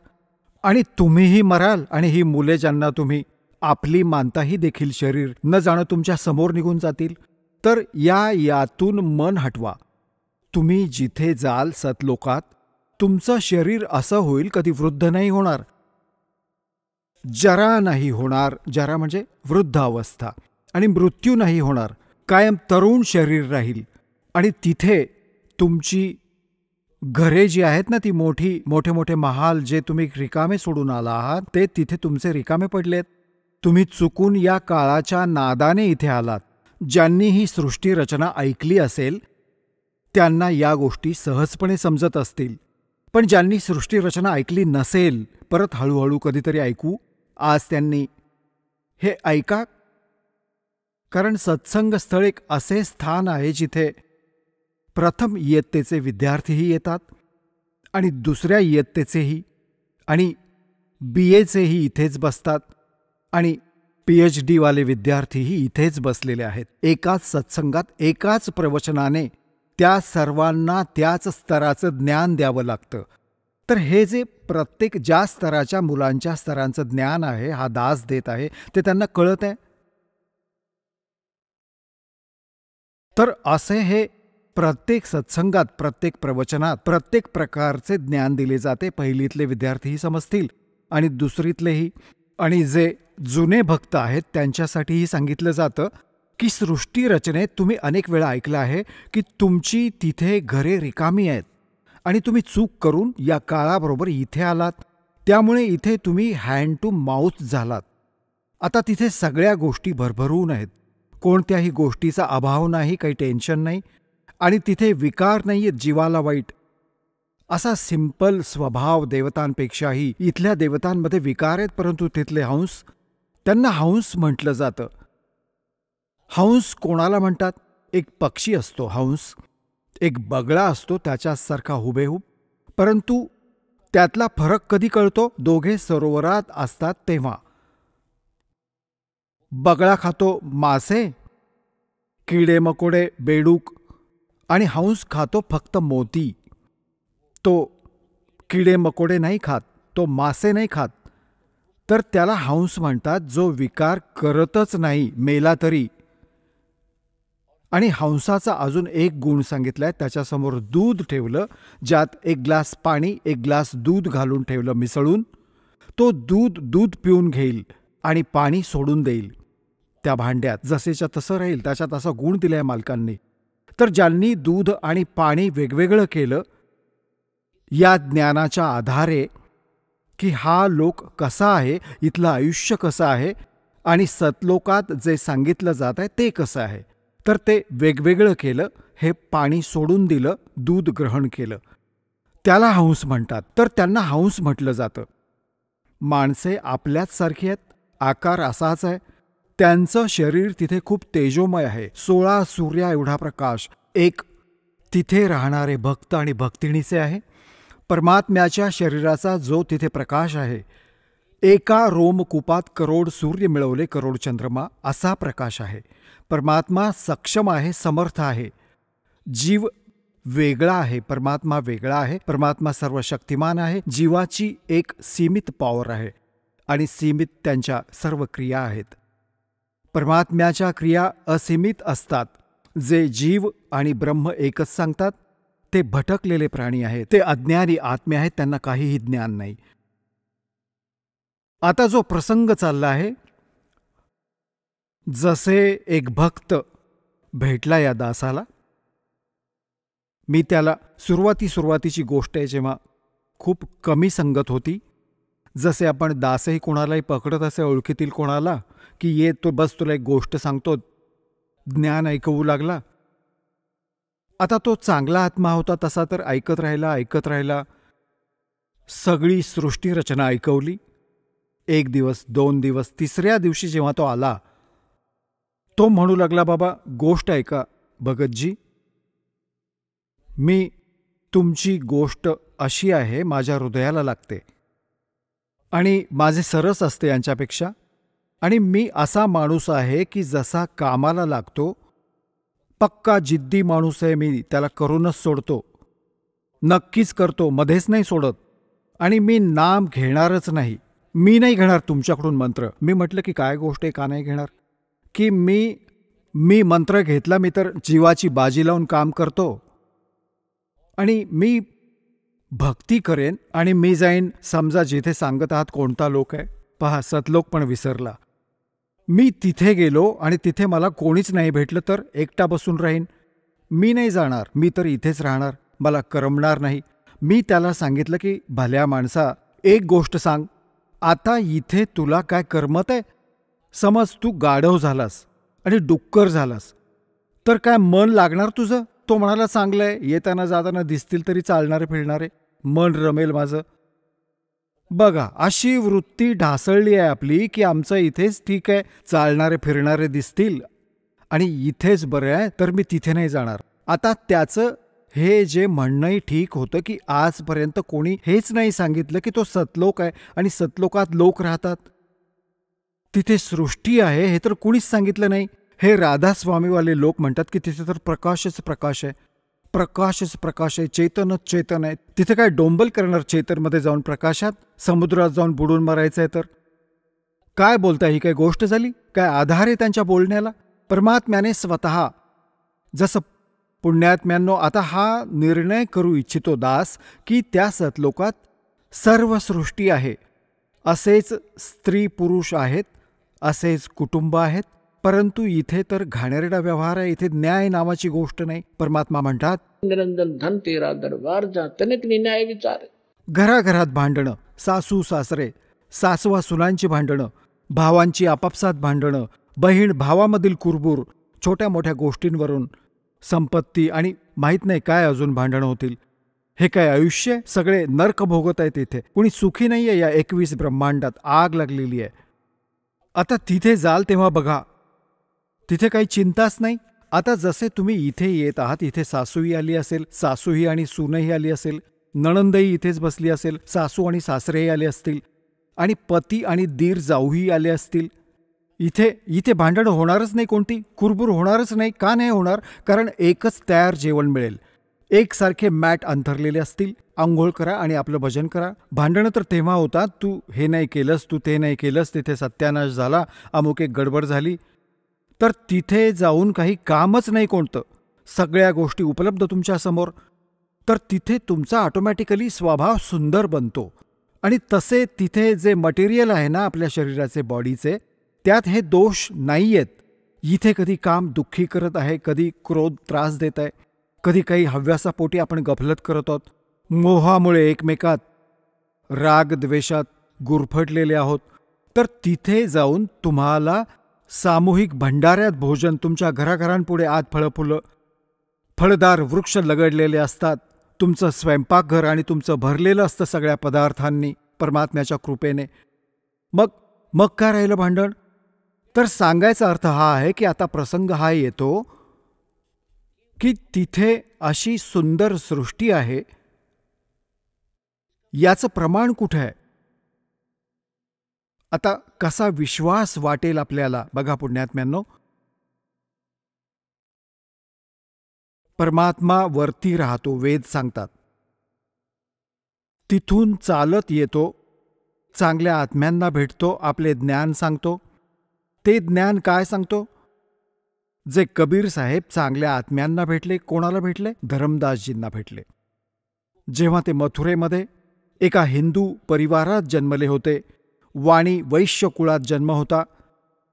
आणि तुम्हीही मराल. आणि ही मुले ज्यांना तुम्ही आपली मानताही देखील शरीर न जाणं तुमच्या समोर निघून जातील. तर यातून मन हटवा. तुम्ही जिथे जाल सतलोकात, तुमचं शरीर असं होईल कधी वृद्ध नाही होणार, जरा नाही होणार. जरा म्हणजे वृद्ध अवस्था. आणि मृत्यू नाही होणार, कायम तरुण शरीर राहील. आणि तिथे तुमची घरे जी आहेत ना, ती मोठे मोठे महाल जे तुम्ही रिकामे सोडून आला आहात, ते तिथे तुमचे रिकामे पडलेत. तुम्ही चुकून या काळाच्या नादाने इथे आलात. ज्यांनी ही सृष्टी रचना ऐकली असेल त्यांना या गोष्टी सहजपणे समजत असतील. पण ज्यांनी सृष्टी रचना ऐकली नसेल, परत हळूहळू कधीतरी ऐकू. आज त्यांनी हे ऐका, कारण सत्संग स्थळ एक असे स्थान आहे जिथे प्रथम इयत्तेचे विद्यार्थीही येतात आणि दुसऱ्या इयत्तेचेही आणि BAचेही इथेच बसतात आणि PhD वाले विद्यार्थीही इथेच बसलेले आहेत. एकाच सत्संगात एकाच प्रवचनाने त्या सर्वांना त्याच स्तराचं ज्ञान द्यावं लागतं. तर हे जे प्रत्येक ज्या स्तराच्या मुलांच्या स्तरांचं ज्ञान आहे, हा दास देत आहे, ते त्यांना कळत आहे. तर असे हे प्रत्येक सत्संगात, प्रत्येक प्रवचनात प्रत्येक प्रकारचे ज्ञान दिले जाते. पहिलीतले विद्यार्थीही समजतील आणि दुसरीतलेही. आणि जे जुने भक्त आहेत त्यांच्यासाठीही सांगितलं जातं की सृष्टी रचनेत तुम्ही अनेक वेळा ऐकलं आहे की तुमची तिथे घरे रिकामी आहेत आणि तुम्ही चूक करून या काळाबरोबर इथे आलात. त्यामुळे इथे तुम्ही हँड टू माउथ झालात. आता तिथे सगळ्या गोष्टी भरभरून आहेत. कोणत्याही गोष्टीचा अभाव नाही, काही टेन्शन नाही. आणि तिथे विकार नाही आहेत, जीवाला वाईट. असा सिंपल स्वभाव देवतांपेक्षाही इथल्या देवतांमध्ये विकार आहेत. परंतु तिथले हंस, त्यांना हंस म्हटलं जातं. हंस कोणाला म्हणतात? एक पक्षी असतो हंस, एक बगळा असतो त्याच्यासारखा हुबेहूब. परंतु त्यातला फरक कधी कळतो? दोघे सरोवरात असतात तेव्हा. बगळा खातो मासे, किडे मकोडे, बेडूक, आणि हंस खातो फक्त मोती. तो किडे मकोडे नाही खात, तो मासे नाही खात. तर त्याला हंस म्हणतात, जो विकार करतच नाही मेला तरी. आणि हंसाचा अजून एक गुण सांगितलाय. त्याच्यासमोर दूध ठेवलं, ज्यात एक ग्लास पाणी, एक ग्लास दूध घालून ठेवलं मिसळून. तो दूध पिऊन घेईल आणि पाणी सोडून देईल त्या भांड्यात. जसेच्या तसं राहील. त्याच्यात असा गुण दिलाय मालकांनी. तर ज्यांनी दूध आणि पाणी वेगवेगळं केलं या ज्ञानाच्या आधारे की हा लोक कसा आहे, इथलं आयुष्य कसं आहे आणि सतलोकात जे सांगितलं जात आहे ते कसं आहे, तर ते वेगवेगळं केलं. हे पाणी सोडून दिलं, दूध ग्रहण केलं, त्याला हंस म्हणतात. तर त्यांना हंस म्हटलं जातं. माणसे आपल्याच सारखी आहेत, आकार असाच आहे. त्यांचं शरीर तिथे खूप तेजोमय आहे. 16 सूर्या एवढा प्रकाश एक तिथे राहणारे भक्त आणि भक्तिणीचे आहे. परमात्म्याच्या शरीराचा जो तिथे प्रकाश आहे, एका रोमकूपात करोड सूर्य मिळवले करोड चंद्रमा असा प्रकाश आहे. परमात्मा सक्षम आहे, समर्थ आहे. जीव वेगळा आहे, परमात्मा वेगळा आहे. परमात्मा सर्व शक्तिमान आहे. जीवाची एक सीमित पॉवर आहे आणि सीमित त्यांच्या सर्व क्रिया आहेत. परमात्म्याच्या क्रिया असीमित असतात. जे जीव आणि ब्रह्म एकच सांगतात ते भटकलेले प्राणी आहेत, ते अज्ञानी आत्मे आहेत, त्यांना काहीही ज्ञान नाही. आता जो प्रसंग चालला आहे, जसे एक भक्त भेटला या दासाला. मी त्याला सुरुवातीची गोष्ट आहे जेव्हा खूप कमी संगत होती. जसे आपण दासही कोणालाही पकडत असे ओळखीतील कोणाला की ये तो बस तुला एक गोष्ट सांगतो, ज्ञान ऐकवू लागला. आता तो चांगला आत्मा होता, तसा तर ऐकत राहिला. सगळी सृष्टीरचना ऐकवली. 1 दिवस, 2 दिवस, 3ऱ्या दिवशी जेव्हा तो आला, तो म्हणू लागला, बाबा गोष्ट ऐका भगतजी, मी तुमची गोष्ट अशी आहे, माझ्या हृदयाला लागते आणि माझे सरस असते यांच्यापेक्षा. आणि मी असा माणूस आहे की जसा कामाला लागतो, पक्का जिद्दी माणूस आहे मी, त्याला करूनच सोडतो, नक्कीच करतो, मध्येच नाही सोडत. आणि मी नाम घेणारच नाही, मी नाही घेणार तुमच्याकडून मंत्र. मी म्हटलं की काय गोष्ट आहे, का नाही घेणार? की मी मंत्र घेतला, मी तर जीवाची बाजी लावून काम करतो आणि मी भक्ती करेन आणि मी जाईन, समजा जिथे सांगत आहात कोणता लोक आहे, पहा सतलोक पण विसरला. मी तिथे गेलो आणि तिथे मला कोणीच नाही भेटलं तर एकटा बसून राहीन? मी नाही जाणार, मी तर इथेच राहणार, मला करमणार नाही. मी त्याला सांगितलं की भल्या माणसा, एक गोष्ट सांग, आता इथे तुला काय करमत आहे? समज तू गाढव झालास आणि डुक्कर झालास तर काय मन लागणार तुझं? तो म्हणाला, चांगलंय, येताना जाताना दिसतील तरी चालणारे फिरणारे, मन रमेल माझं. बघा, अशी वृत्ती ढासळली आहे आपली की आमचं इथेच ठीक आहे, चालणारे फिरणारे दिसतील आणि इथेच बरं आहे, तर मी तिथे नाही जाणार. आता त्याचं हे जे म्हणणंही ठीक होतं की आजपर्यंत कोणी हेच नाही सांगितलं की तो सतलोक आहे आणि सतलोकात लोक राहतात, तिथे सृष्टी आहे, हे तर कुणीच सांगितलं नाही. हे राधास्वामीवाले लोक म्हणतात की तिथे तर प्रकाशच प्रकाश आहे, प्रकाशच प्रकाश आहे, चेतनच चेतन आहे. तिथे काय डोंबल करणार चेतनमध्ये जाऊन, प्रकाशात समुद्रात जाऊन बुडून मरायचं आहे? तर काय बोलताय, ही काय गोष्ट झाली? काय आधार आहे त्यांच्या बोलण्याला? परमात्म्याने स्वतः, जसं पुण्यात्म्यांनो, आता हा निर्णय करू इच्छितो दास की त्या सतलोकात सर्व सृष्टी आहे, असेच स्त्री पुरुष आहेत, असेच कुटुंब आहेत, परंतु इथे तर घाणेरडा व्यवहार आहे, इथे न्याय नावाची गोष्ट नाही. परमात्मा म्हणतात, निरंजन धन तेरा दरबार जा, तनिक न्याय विचार. घराघरात भांडणं, सासू सासरे, सासवा सुनांची भांडणं, भावांची आपापसात भांडणं, बहीण भावामधील कुरबूर, छोट्या मोठ्या गोष्टींवरून, संपत्ती आणि माहीत नाही काय अजून भांडणं होतील. हे काय आयुष्य? सगळे नरक भोगत आहेत इथे, कुणी सुखी नाही आहे या 21 ब्रह्मांडात, आग लागलेली आहे. आता तिथे जाल तेव्हा बघा, तिथे काही चिंताच नाही. आता जसे तुम्ही इथे येत आहात, इथे सासूही आली असेल, सासूही आणि सूनही आली असेल, नणंदही इथेच बसली असेल, सासू आणि सासरेही आले असतील, आणि पती आणि दीर जाऊही आले असतील. इथे भांडणं होणारच नाही, कोणती कुरबुर होणारच नाही. का नाही होणार? कारण एकच तयार जेवण मिळेल, एकसारखे मॅट अंथरलेले असतील, आंघोळ करा आणि आपलं भजन करा. भांडणं तर तेव्हा होतात, तू हे नाही केलंस, तू ते नाही केलंस, तिथे सत्यानाश झाला, अमुक एक गडबड झाली. तर तिथे जाऊन काही कामच नाही कोणतं, सगळ्या गोष्टी उपलब्ध तुमच्यासमोर. तर तिथे तुमचा ऑटोमॅटिकली स्वभाव सुंदर बनतो. आणि तसे तिथे जे मटेरियल आहे ना आपल्या शरीराचे, बॉडीचे, त्यात हे दोष नाही आहेत. इथे कधी काम दुःखी करत आहे, कधी क्रोध त्रास देत आहे, कधी काही हव्यासापोटी आपण गफलत करत आहोत, मोहामुळे एकमेकात राग द्वेषात गुरफटलेले आहोत. तर तिथे जाऊन तुम्हाला सामूहिक भंडाऱ्यात भोजन, तुमच्या घराघरांपुढे आत फळफुलं, फळदार वृक्ष लगडलेले असतात, तुमचं स्वयंपाकघर आणि तुमचं भरलेलं असतं सगळ्या पदार्थांनी परमात्म्याच्या कृपेने. मग काय राहिलं भांडण? तर सांगायचा अर्थ हा आहे की आता प्रसंग हा येतो की तिथे अशी सुंदर सृष्टी आहे, याचं प्रमाण कुठे आहे? आता कसा विश्वास वाटेल आपल्याला बघा पुण्यात्म्यांनो. परमात्मा वरती राहतो, वेद सांगतात, तिथून चालत येतो, चांगल्या आत्म्यांना भेटतो, आपले ज्ञान सांगतो. ते ज्ञान काय सांगतो? जे कबीर साहेब चांगल्या आत्म्यांना भेटले, कोणाला भेटले? धरमदासजींना भेटले. जेव्हा ते मथुरेमध्ये एका हिंदू परिवारात जन्मले होते, वाणी वैश्य कुळात जन्म होता,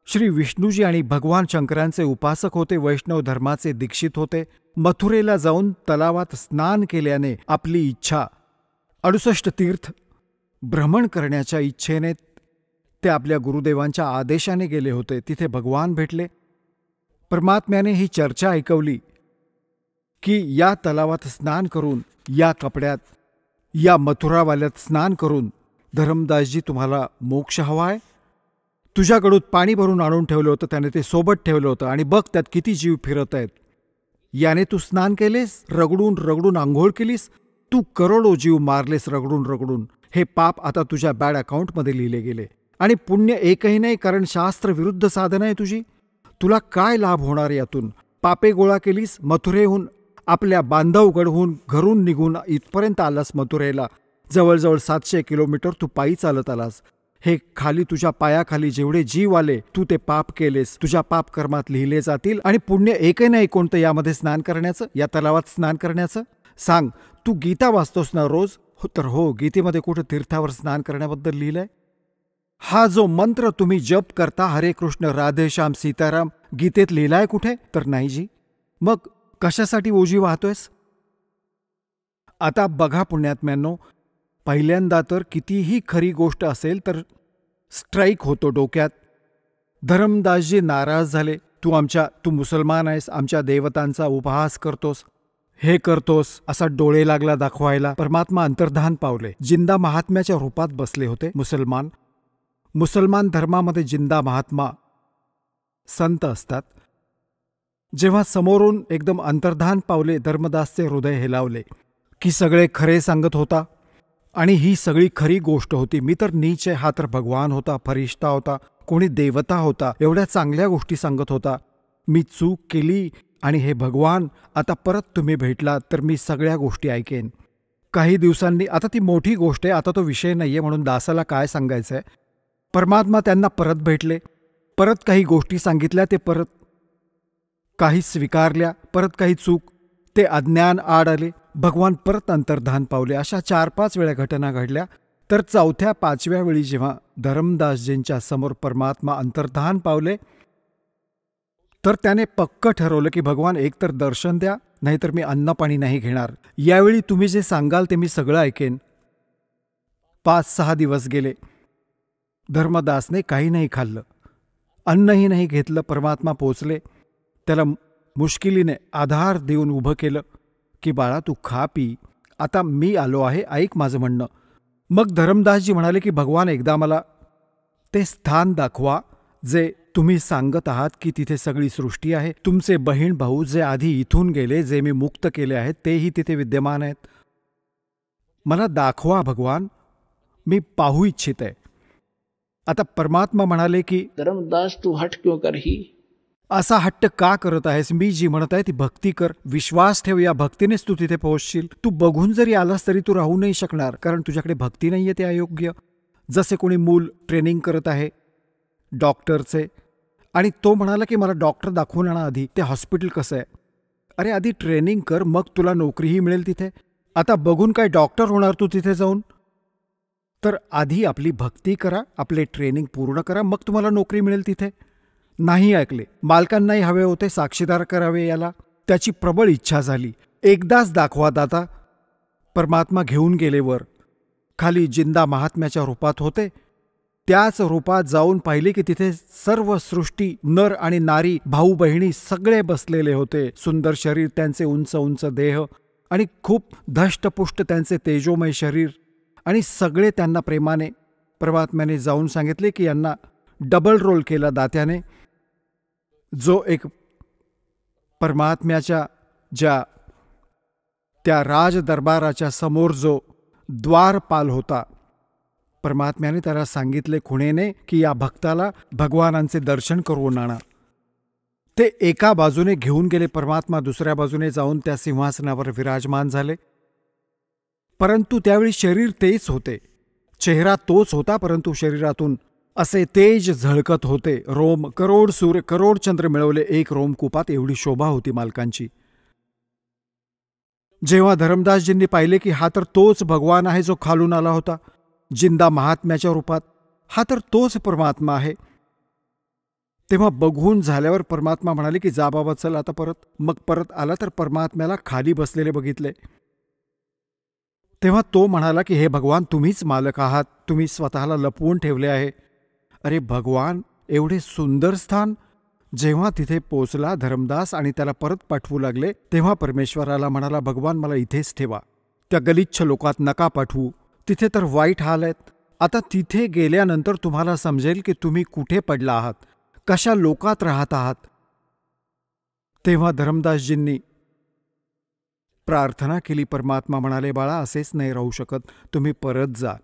श्री विष्णूजी आणि भगवान शंकरांचे उपासक होते, वैष्णव धर्माचे दीक्षित होते. मथुरेला जाऊन तलावात स्नान केल्याने आपली इच्छा 68 तीर्थ भ्रमण करण्याच्या इच्छेने ते आपल्या गुरुदेवांच्या आदेशाने गेले होते. तिथे भगवान भेटले. परमात्म्याने ही चर्चा ऐकवली की या तलावात स्नान करून, या कपड्यात या मथुरावाल्यात स्नान करून धर्मदासजी तुम्हाला मोक्ष हवा आहे? तुझ्याकडून पाणी भरून आणून ठेवलं होतं, त्याने ते सोबत ठेवलं होतं आणि बघ त्यात किती जीव फिरत आहेत. याने तू स्नान केलेस, रगडून रगडून आंघोळ केलीस, तू करोडो जीव मारलेस रगडून रगडून. हे पाप आता तुझ्या बॅड अकाउंटमध्ये लिहिले गेले आणि पुण्य एकही नाही, कारण शास्त्र विरुद्ध साधना आहे तुझी. तुला काय लाभ होणार यातून? पापे गोळा केलीस, मथुरेहून आपल्या बांधवगडहून घरून निघून इथपर्यंत आलास मथुरेला. जवळजवळ 700 किलोमीटर तू पायी चालत आलास. हे खाली तुझ्या पायाखाली जेवढे जीव आले, तू ते पाप केलेस, तुझ्या पाप कर्मात लिहिले जातील आणि पुण्य एकही नाही कोणतं यामध्ये स्नान करण्याचं, या तलावात स्नान करण्याचं. सांग, तू गीता वाचतोस ना रोज? तर हो, गीतेमध्ये कुठं तीर्थावर स्नान करण्याबद्दल लिहिलंय? हा जो मंत्र तुम्ही जप करता, हरे कृष्ण राधे श्याम सीताराम, गीतेत लिहिलाय कुठे? तर नाही जी. मग कशासाठी ओझी वाहतोयस? आता बघा पुण्यात्म्यांनो, पहिल्यांदा तर कितीही खरी गोष्ट असेल तर स्ट्राईक होतो डोक्यात. धर्मदासजी नाराज झाले. तू मुसलमान आहेस, आमच्या देवतांचा उपहास करतोस, हे करतोस, असा डोळे लागला दाखवायला. परमात्मा अंतर्धान पावले, जिंदा महात्म्याच्या रूपात बसले होते. मुसलमान धर्मामध्ये जिंदा महात्मा संत असतात. जेव्हा समोरून एकदम अंतर्धान पावले, धर्मदासचे हृदय हेलावले की सगळे खरे सांगत होता आणि ही सगळी खरी गोष्ट होती. मी तर नीच आहे, हा तर भगवान होता, फरिश्ता होता, कोणी देवता होता, एवढ्या चांगल्या गोष्टी सांगत होता. मी चूक केली आणि हे भगवान आता परत तुम्ही भेटलात तर मी सगळ्या गोष्टी ऐकेन. काही दिवसांनी, आता ती मोठी गोष्ट आहे, आता तो विषय नाहीये म्हणून दासाला काय सांगायचंय. परमात्मा त्यांना परत भेटले, परत काही गोष्टी सांगितल्या, ते परत काही स्वीकारल्या, परत काही चूक, ते अज्ञान आड आले, भगवान परत अंतर्धान पावले. अशा 4-5 वेळा घटना घडल्या. तर 4थ्या-5व्या वेळी जेव्हा धर्मदासजींच्या समोर परमात्मा अंतर्धान पावले, तर त्याने पक्क ठरवलं की भगवान एकतर दर्शन द्या, नाहीतर मी अन्न पाणी नाही घेणार. यावेळी तुम्ही जे सांगाल ते मी सगळं ऐकेन. 5-6 दिवस गेले. धर्मदासने काही नाही खाल्लं, अन्नही नाही घेतलं. परमात्मा पोचले, त्याला मुश्किलीने आधार देऊन उभं केलं की बाळा तू खा पी, आता मी आलो आहे, ऐक माझं म्हणणं. मग धर्मदासजी म्हणाले की भगवान एकदा मला ते स्थान दाखवा जे तुम्ही सांगत आहात की तिथे सगळी सृष्टी आहे. तुमचे बहीण भाऊ जे आधी इथून गेले, जे मी मुक्त केले आहेत, तेही तिथे विद्यमान आहेत. मला दाखवा भगवान, मी पाहू इच्छित आहे. आता परमात्मा म्हणाले की धर्मदास तू हट क्यों करही? असा हट्ट का करत आहेस? मी जी म्हणत आहे ती भक्ती कर, विश्वास ठेव, या भक्तीनेच तू तिथे पोहोचशील. तू बघून जरी आलास तरी तू राहू नाही शकणार, कारण तुझ्याकडे भक्ती नाहीये, ते अयोग्य. जसे कोणी मूल ट्रेनिंग करत आहे डॉक्टरचे, आणि तो म्हणाला की मला डॉक्टर दाखवून आणा आधी, ते हॉस्पिटल कसं आहे. अरे आधी ट्रेनिंग कर, मग तुला नोकरीही मिळेल तिथे. आता बघून काय डॉक्टर होणार तू तिथे जाऊन? तर आधी आपली भक्ती करा, आपले ट्रेनिंग पूर्ण करा, मग तुम्हाला नोकरी मिळेल तिथे. नाही ऐकले, मालकांनाही हवे होते साक्षीदार करावे याला. त्याची प्रबळ इच्छा झाली, एकदाच दाखवा दाता. परमात्मा घेऊन गेले वर. खाली जिंदा महात्म्याच्या रूपात होते. त्याच रूपात जाऊन पाहिले की तिथे सर्व सृष्टी, नर आणि नारी, भाऊ बहिणी सगळे बसलेले होते. सुंदर शरीर त्यांचे, उंच उंच देह आणि खूप धष्टपुष्ट त्यांचे तेजोमय शरीर. आणि सगळे त्यांना प्रेमाने परमात्म्याने जाऊन सांगितले की यांना डबल रोल केला दात्याने. जो एक परमात्म्याच्या त्या राजदरबाराच्या समोर जो द्वारपाल होता, परमात्म्याने त्याला सांगितले खुणेने की या भक्ताला भगवानांचे दर्शन करून आणा. ते एका बाजूने घेऊन गेले परमात्मा, दुसऱ्या बाजूने जाऊन त्या सिंहासनावर विराजमान झाले. परंतु त्यावेळी शरीर तेच होते, चेहरा तोच होता, परंतु शरीरातून असे तेज झळकत होते. रोम, करोड सूर्य, करोड चंद्र मिळवले एक रोमकुपात, एवढी शोभा होती मालकांची. जेव्हा धर्मदासजींनी पाहिले की हा तर तोच भगवान आहे जो खालून आला होता जिंदा महात्म्याच्या रूपात, हा तर तोच परमात्मा आहे, तेव्हा बघून झाल्यावर परमात्मा म्हणाले की जा बाबा चल आता परत. मग परत आला तर परमात्म्याला खाली बसलेले बघितले. तेव्हा तो म्हणाला की हे भगवान, तुम्हीच मालक आहात, तुम्ही स्वतःला लपवून ठेवले आहे. अरे भगवान, एवढे सुंदर स्थान. जेव्हा तिथे पोचला धर्मदास आणि त्याला परत पाठवू लागले, तेव्हा परमेश्वराला म्हणाला भगवान मला इथेच ठेवा, त्या गलिच्छ लोकात नका पाठवू, तिथे तर वाईट हाल आहेत. आता तिथे गेल्यानंतर तुम्हाला समजेल की तुम्ही कुठे पडला आहात, कशा लोकात राहत आहात. तेव्हा धर्मदासजींनी प्रार्थना केली. परमात्मा म्हणाले, बाळा असेच नाही राहू शकत, तुम्ही परत जा.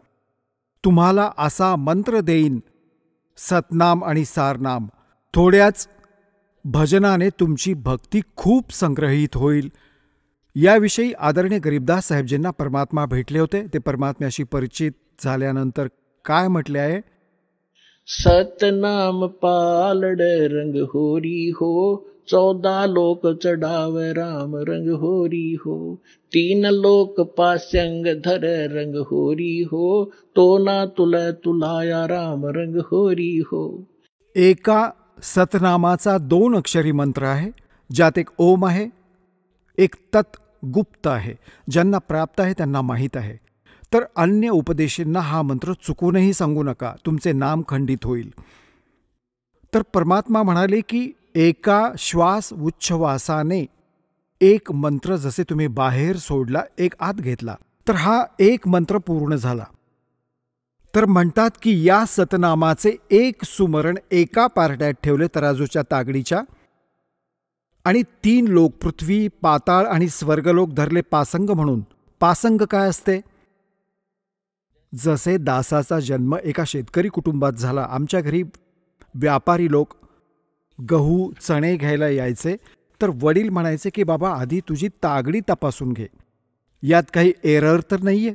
तुम्हाला असा मंत्र देईन, सतनाम आणि सारनाम. थोड्याच भजनाने तुमची भक्ती खूप संग्रहित होईल. याविषयी आदरणीय गरीबदास साहेबजींना परमात्मा भेटले होते. ते परमात्म्याशी परिचित झाल्यानंतर काय म्हटले आहे? सतनाम पालड रंग होरी हो, 14 लोक चढावे राम रंग होरी हो. 3 लोक पास्यंग धर रंग होरी हो, तो ना तुलाया राम रंग होरी हो. एका सतनामाचा 2 अक्षरी मंत्र आहे, ज्यात एक ओम आहे, एक तत् गुप्त आहे. ज्यांना प्राप्त आहे त्यांना माहीत आहे. तर अन्य उपदेशींना हा मंत्र चुकूनही सांगू नका, तुमचे नाम खंडित होईल. तर परमात्मा म्हणाले की एका श्वास उच्छ्वासाने एक मंत्र जसे तुम्ही बाहेर सोडला, एक आत घेतला, तर हा एक मंत्र पूर्ण झाला. तर म्हणतात की या सतनामाचे एक सुमरण एका पारड्यात ठेवले तराजूच्या तागडीच्या, आणि 3 लोक पृथ्वी, पाताळ आणि स्वर्गलोक धरले पासंग म्हणून. पासंग काय असते? जसे दासाचा जन्म एका शेतकरी कुटुंबात झाला. आमच्या घरी व्यापारी लोक गहू चणे घ्यायला यायचे, तर वडील म्हणायचे की बाबा आधी तुझी तागडी तपासून घे, यात काही एरर तर नाहीये.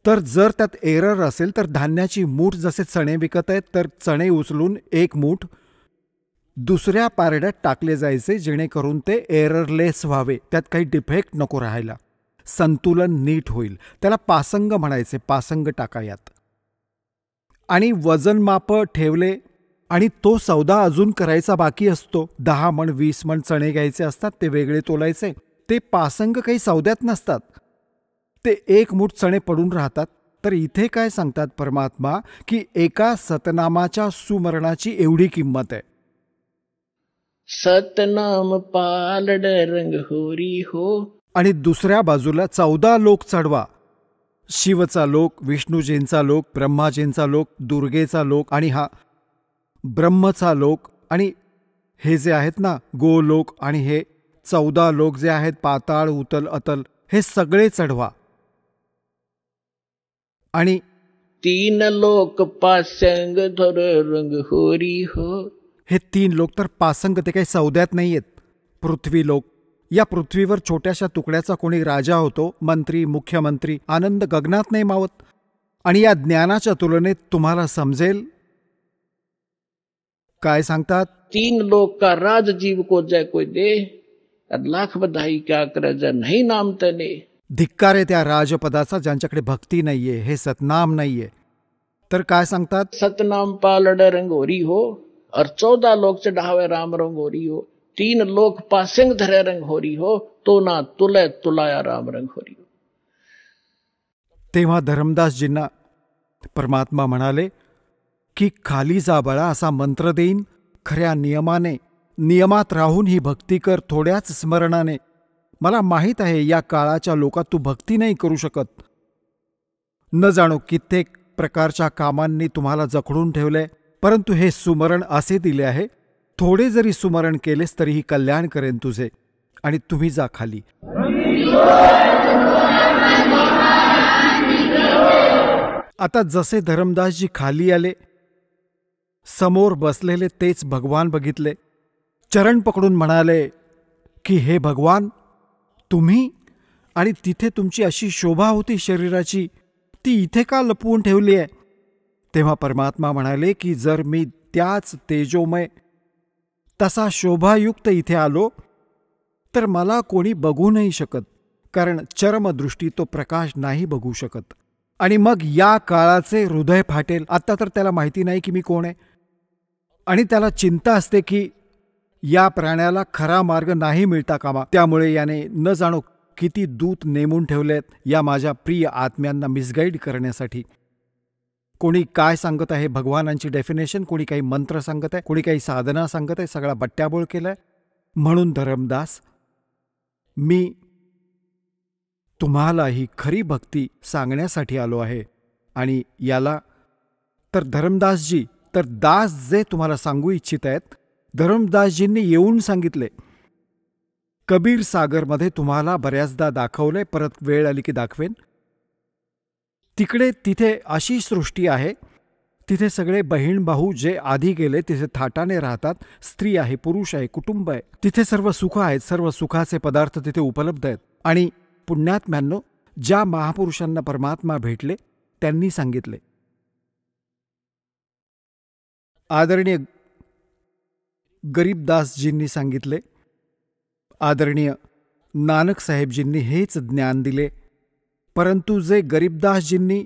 तर जर त्यात एरर असेल तर धान्याची मूठ, जसे चणे विकत आहेत तर चणे उचलून एक मूठ दुसऱ्या पारड्यात टाकले जायचे, जेणेकरून ते एररलेस व्हावे, त्यात काही डिफेक्ट नको राहायला, संतुलन नीट होईल. त्याला पासंग म्हणायचे. पासंग टाका यात. आणि वजनमाप ठेवले, आणि तो सौदा अजून करायचा बाकी असतो. 10 मण 20 मण चणे घ्यायचे असतात, ते वेगळे तोलायचे. ते पासंग काही सौद्यात नसतात, ते एक मूठ चणे पडून राहतात. तर इथे काय सांगतात परमात्मा की एका सतनामाच्या सुमरणाची एवढी किंमत आहे. सतनाम पालड रंग होरी हो. आणि दुसऱ्या बाजूला 14 लोक चढवा. शिवचा लोक, विष्णूजींचा लोक, ब्रह्माजींचा लोक, दुर्गेचा लोक, आणि हा ब्रह्मचा लोक, आणि हे जे आहेत ना गोलोक, आणि हे 14 लोक जे आहेत पाताळ, उतल, अतल, हे सगळे चढवा. आणि 3 लोक पास्यंग धर रंग होरी हो. हे 3 लोक तर पासंग, ते काही सौद्यात नाही आहेत. पृथ्वी लोक. या पृथ्वीवर छोट्याशा तुकड्याचा कोणी राजा होतो, मंत्री, मुख्यमंत्री, आनंद गगनात नाही मावत. आणि या ज्ञानाच्या तुलनेत तुम्हाला समजेल काय सांगतात. 3 लोक का राज जीव को जय कोई दे, लाख बधाई क्या करे जय नहीं नाम तने. धिक्कार आहे त्या राजपदाचा ज्यांच्याकडे भक्ती नाहीये, हे सतनाम नाहीये. तर काय सांगतात. सतनाम पालड रंग होरी हो, और 14 लोक चढ़ावे राम रंग होरी हो. 3 लोक पासिंग धरे रंग होरी हो, तो ना तुलाया राम रंग होरी हो. तेव्हा धर्मदासजींना परमात्मा म्हणाले की खाली जा बाळा, असा मंत्र देईन. खऱ्या नियमाने, नियमात राहून ही भक्ती कर, थोड्याच स्मरणाने. मला माहीत आहे या काळाच्या लोकात तू भक्ती नाही करू शकत. न जाणो कित्येक प्रकारच्या कामांनी तुम्हाला जखडून ठेवलंय, परंतु हे सुमरण असे दिले आहे, थोडे जरी सुमरण केलेस तरीही कल्याण करेन तुझे. आणि तुम्ही जा खाली. आता जसे धर्मदासजी खाली आले, समोर बसलेले तेच भगवान बघितले. चरण पकडून म्हणाले की हे भगवान, तुम्ही, आणि तिथे तुमची अशी शोभा होती शरीराची, ती इथे का लपवून ठेवली आहे. तेव्हा परमात्मा म्हणाले की जर मी त्याच तेजोमय तसा शोभायुक्त इथे आलो तर मला कोणी बघू नाही शकत, कारण चरमदृष्टी तो प्रकाश नाही बघू शकत. आणि मग या काळाचे हृदय फाटेल. आता तर त्याला माहिती नाही की मी कोण आहे, आणि त्याला चिंता असते की या प्राण्याला खरा मार्ग नाही मिळता कामा. त्यामुळे याने न जाणो किती दूत नेमून ठेवलेत या माझ्या प्रिय आत्म्यांना मिसगाईड करण्यासाठी. कोणी काय सांगत आहे भगवानांची डेफिनेशन, कोणी काही मंत्र सांगत आहे, कोणी काही साधना सांगत आहे, सगळा बट्ट्याबोळ केलाय. म्हणून धर्मदास, मी तुम्हाला ही खरी भक्ती सांगण्यासाठी आलो आहे. आणि याला तर धर्मदासजी, तर दास जे तुम्हाला सांगू इच्छित आहेत, धर्मदासजींनी येऊन सांगितले. कबीर सागरमध्ये तुम्हाला बऱ्याचदा दाखवलंय, परत वेळ आली की दाखवेन. तिथे अशी सृष्टी आहे, तिथे सगळे बहीण भाऊ जे आधी गेले तिथे थाटाने राहतात. स्त्री आहे, पुरुष आहे, कुटुंब आहे. तिथे सर्व सुख आहेत, सर्व सुखाचे पदार्थ तिथे उपलब्ध आहेत. आणि पुण्यात्म्यांनो, ज्या महापुरुषांना परमात्मा भेटले त्यांनी सांगितले. आदरणीय गरीबदासजींनी सांगितले, आदरणीय नानक साहेबजींनी हेच ज्ञान दिले. परंतु जे गरीबदासजींनी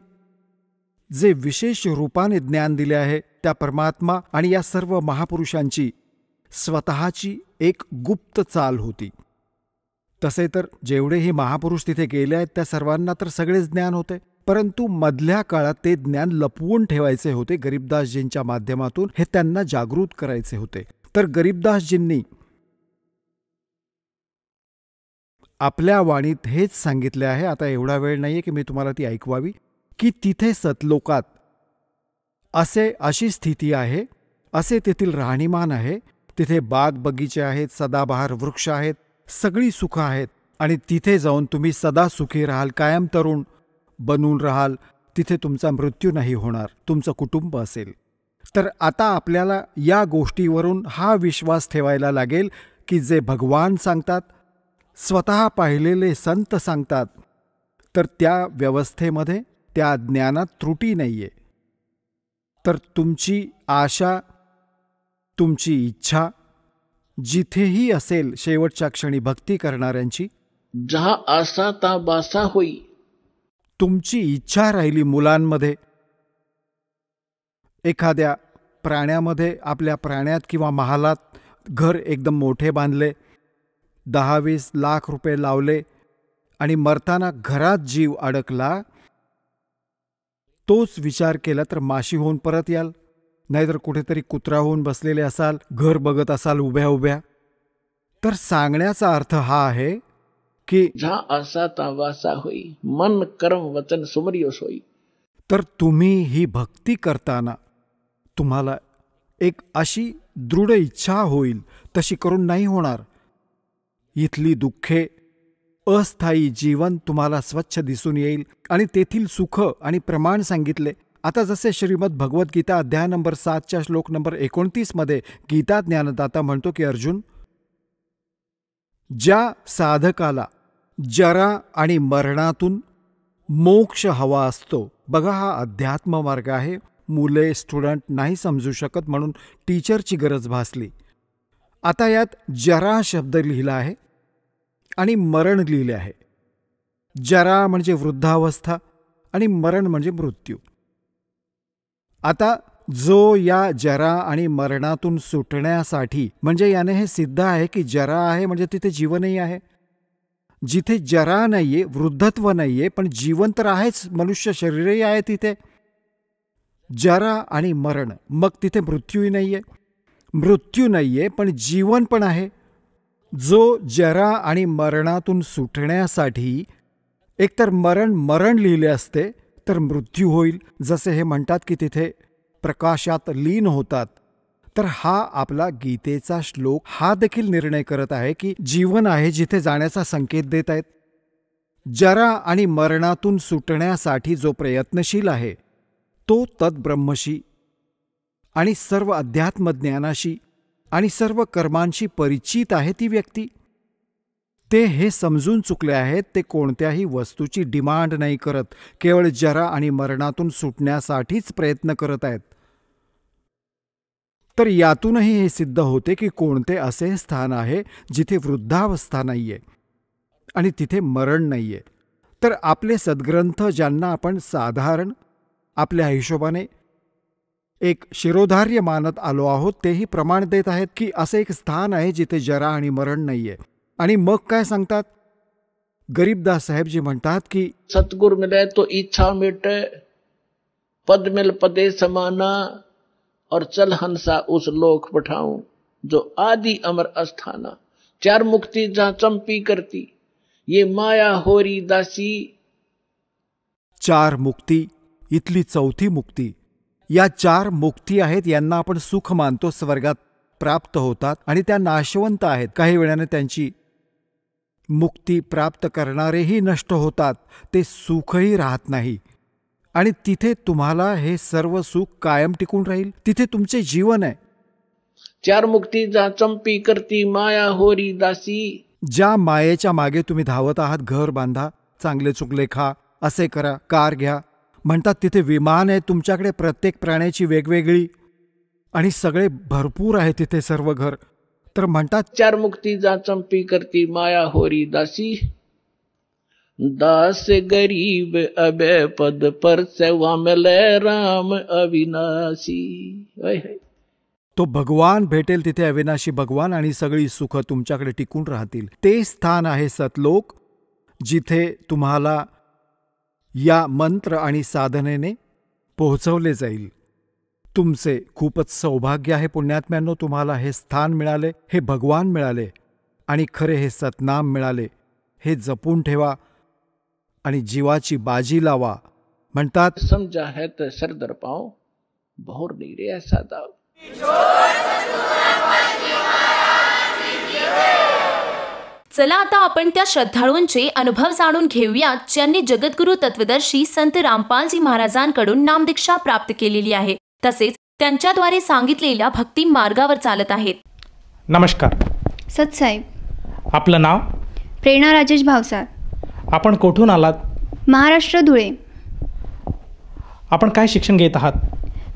जे विशेष रूपाने ज्ञान दिले आहे, त्या परमात्मा आणि या सर्व महापुरुषांची स्वतःची एक गुप्त चाल होती. तसे तर जेवढेही महापुरुष तिथे गेले आहेत त्या सर्वांना तर सगळेच ज्ञान होते, परंतु मधल्या काळात ते ज्ञान लपवून ठेवायचे होते. गरीबदासजींच्या माध्यमातून हे त्यांना जागृत करायचे होते. तर गरीबदासजींनी आपल्या वाणीत हेच सांगितले आहे. आता एवढा वेळ नाहीये की मी तुम्हाला ती ऐकवावी, की तिथे सतलोकात अशी स्थिती आहे, असे तेथील राहणीमान आहे. तिथे बाग बगीचे आहेत, सदाबहार वृक्ष आहेत, सगळी सुखं आहेत. आणि तिथे जाऊन तुम्ही सदा सुखी राहाल, कायम तरुण बनून राहाल. तिथे तुमचा मृत्यू नाही होणार, तुमचं कुटुंब असेल. तर आता आपल्याला या गोष्टीवरून हा विश्वास ठेवायला लागेल की जे भगवान सांगतात, स्वतः पाहिलेले संत सांगतात, तर त्या व्यवस्थेमध्ये, त्या ज्ञानात त्रुटी नाहीये. तर तुमची आशा, तुमची इच्छा जिथेही असेल, शेवटच्या क्षणी भक्ती करणाऱ्यांची, जहा आसा ता बासा होई. तुमची इच्छा राहिली मुलांमध्ये, एखाद्या प्राण्यामध्ये, आपल्या प्राण्यात किंवा महालात घर एकदम मोठे बांधले, 10-20 लाख रुपये लावले आणि मरताना घरात जीव अडकला, तोच विचार केला तर माशी होऊन परत याल, नाहीतर कुठेतरी कुत्रा होऊन बसलेले असाल, घर बघत असाल उभ्या उभ्या. तर सांगण्याचा अर्थ हा आहे की जहा आसा ता वासा होई, मन कर्म वचन सुमरियो सोई. तर तुम्ही ही भक्ती करताना तुम्हाला एक अशी दृढ इच्छा होईल, तशी करून नाही होणार. इथली दुःखे, अस्थायी जीवन तुम्हाला स्वच्छ दिसून येईल आणि तेथील सुख आणि प्रमाण सांगितले. आता जसे श्रीमद भगवद्गीता अध्याय नंबर 7 श्लोक नंबर 29 मध्ये गीता ज्ञानदाता म्हणतो की अर्जुन, ज्या साधकाला जरा आणि मरणातून मोक्ष हवा असतो, बघा हा अध्यात्म मार्ग आहे. मुले, स्टुडंट नाही समजू शकत म्हणून टीचरची गरज भासली. आता यात जरा शब्द लिहिला आहे आणि मरण लिहिले आहे. जरा म्हणजे वृद्धावस्था आणि मरण म्हणजे मृत्यू. आता जो या जरा आणि मरणातून सुटण्यासाठी, म्हणजे याने हे सिद्ध आहे की जरा आहे म्हणजे तिथे जीवनही आहे. जिथे जरा नाहीये, वृद्धत्व नाहीये, पण जीवन तर आहेच, मनुष्य शरीरही आहे तिथे. जरा आणि मरण, मग तिथे मृत्यूही नाहीये. मृत्यू नाहीये पण जीवन पण आहे. जो जरा आणि मरणातून सुटण्यासाठी एकतर मरण लिहिले असते तर मृत्यू होईल, जसे हे म्हणतात की तिथे प्रकाशात लीन होतात. तर हा आपला गीतेचा श्लोक हा देखील निर्णय करत आहे की जीवन आहे, जिथे जाण्याचा संकेत देत आहेत. जरा आणि मरणातून सुटण्यासाठी जो प्रयत्नशील आहे तो तद्ब्रह्मशी आणि सर्व अध्यात्मज्ञानाशी आणि सर्व कर्मांशी परिचित आहे ती व्यक्ती. ते हे समजून चुकले आहेत, ते कोणत्याही वस्तूची डिमांड नाही करत, केवळ जरा आणि मरणातून सुटण्यासाठीच प्रयत्न करत आहेत. तर यातूनही हे सिद्ध होते की कोणते असे स्थान आहे जिथे वृद्धावस्था नाहीये आणि तिथे मरण नाहीये. तर आपले सद्ग्रंथ, ज्यांना आपण साधारण आपल्या हिशोबाने एक शिरोधार्य मानत आलो आहोत, तेही प्रमाण देत आहेत की असे एक स्थान आहे जिथे जरा आणि मरण नाहीये. आणि मग काय सांगतात गरीबदास साहेबजी? म्हणतात की सतगुर मिले तो इच्छा मिटे, पद मिल पदे समाना, और चल हंसा उस लोक पठाऊं जो आदि अमर अस्थाना. चार मुक्ति जहां चंपी करती, ये माया होरी दासी. 4 मुक्ती, इथली 4थी मुक्ती. या 4 मुक्ती आहेत, यांना आपण सुख मानतो, स्वर्गात प्राप्त होतात आणि त्या नाशवंत आहेत. काही वेळाने त्यांची मुक्ती प्राप्त करणारेही नष्ट होतात, ते सुखही राहत नाही. आणि तिथे तुम्हाला हे सर्व सुख कायम टिकून राहील, तिथे तुमचे जीवन आहे. 4 मुक्ती जा चंपी करती माया होरी दासी. ज्या मायेच्या मागे तुम्ही धावत आहात, घर बांधा, चांगले चुकले खा, असे करा, कार घ्या, म्हणतात तिथे विमान आहे तुमच्याकडे, प्रत्येक प्राण्याची वेगवेगळी, आणि सगळे भरपूर आहे तिथे सर्व घर. तर म्हणतात 4 मुक्ती जा चंपी करती माया होरी दासी. दास गरीब अबे पद पर सेवा मिले राम अविनाशी. तो भगवान भेटेल तिथे, अविनाशी भगवान, आणि सगळी सुख तुमच्याकडे टिकून राहतील. ते स्थान आहे सतलोक, जिथे तुम्हाला या मंत्र आणि साधनेने पोहोचवले जाईल. तुमचे खूपच सौभाग्य आहे पुण्यात्म्यांनो, तुम्हाला हे स्थान मिळाले, हे भगवान मिळाले, आणि खरे हे सतनाम मिळाले. हे जपून ठेवा आणि जीवाची बाजी लावा. म्हणतात समझा है तो सरदर पाओ, बहुर नहीं रे ऐसा दाव. चला आता आपण त्या श्रद्धाळूंचे अनुभव जाणून घेऊयात, ज्यांनी जगद्गुरु तत्वदर्शी संत रामपालजी महाराजांकडून नामदीक्षा प्राप्त केलेली आहे, तसेच त्यांच्याद्वारे सांगितलेल्या भक्ती मार्गावर चालत आहेत. नमस्कार सतसाहेब. आपलं नाव? प्रेरणा राजेश भावसार. आपण कोठून आलात? महाराष्ट्र, धुळे. आपण काय शिक्षण घेत आहात?